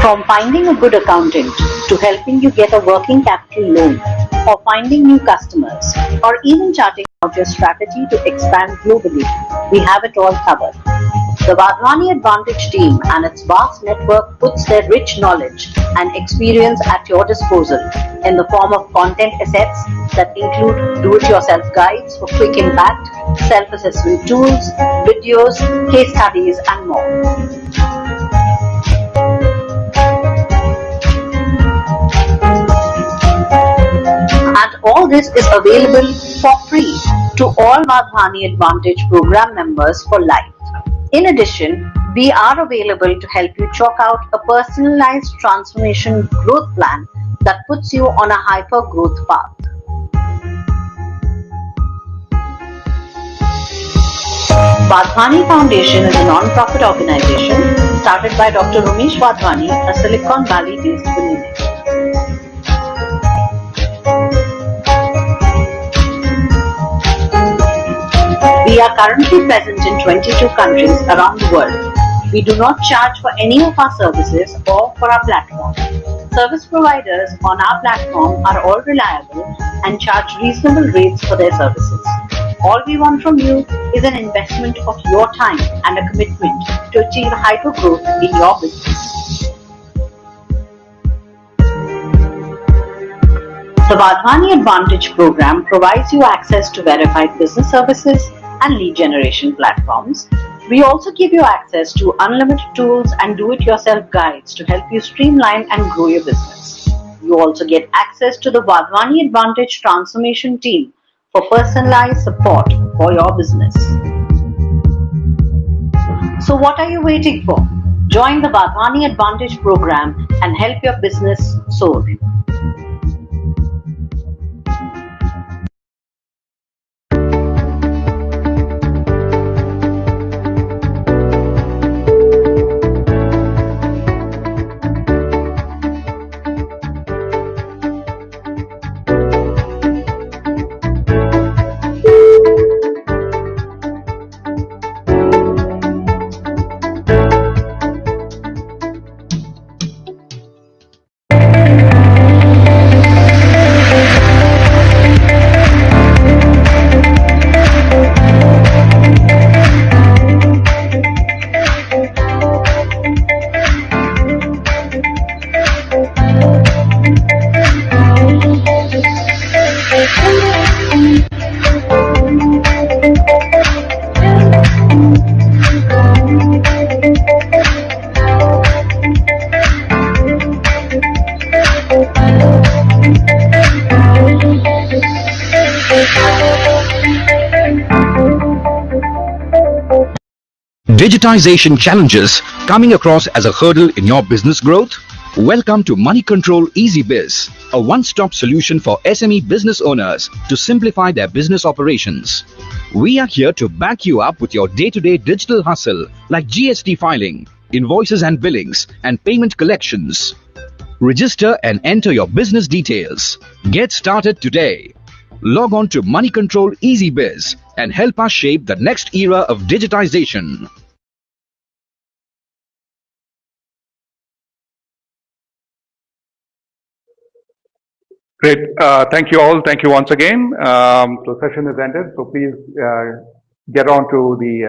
From finding a good accountant to helping you get a working capital loan, or finding new customers, or even charting out your strategy to expand globally, we have it all covered. The Wadhwani Advantage team and its vast network puts their rich knowledge and experience at your disposal in the form of content assets that include do-it-yourself guides for quick impact, self-assessment tools, videos, case studies, and more. And all this is available for free to all Wadhwani Advantage Program members for life. In addition, we are available to help you chalk out a personalized transformation growth plan that puts you on a hyper-growth path. Wadhwani Foundation is a non-profit organization started by Dr. Ramesh Wadhwani, a Silicon Valley-based billionaire. We are currently present in 22 countries around the world. We do not charge for any of our services or for our platform. Service providers on our platform are all reliable and charge reasonable rates for their services. All we want from you is an investment of your time and a commitment to achieve hyper-growth in your business. The Wadhwani Advantage program provides you access to verified business services and lead generation platforms. We also give you access to unlimited tools and do-it-yourself guides to help you streamline and grow your business. You also get access to the Wadhwani Advantage Transformation team for personalized support for your business. So what are you waiting for? Join the Wadhwani Advantage program and help your business soar. Digitization challenges coming across as a hurdle in your business growth? Welcome to Money Control Easy Biz, a one-stop solution for SME business owners to simplify their business operations. We are here to back you up with your day-to-day digital hustle like GST filing, invoices and billings, and payment collections. Register and enter your business details. Get started today. Log on to Money Control Easy Biz and help us shape the next era of digitization. Great. Thank you all. Thank you once again. So session is ended. So please get on to the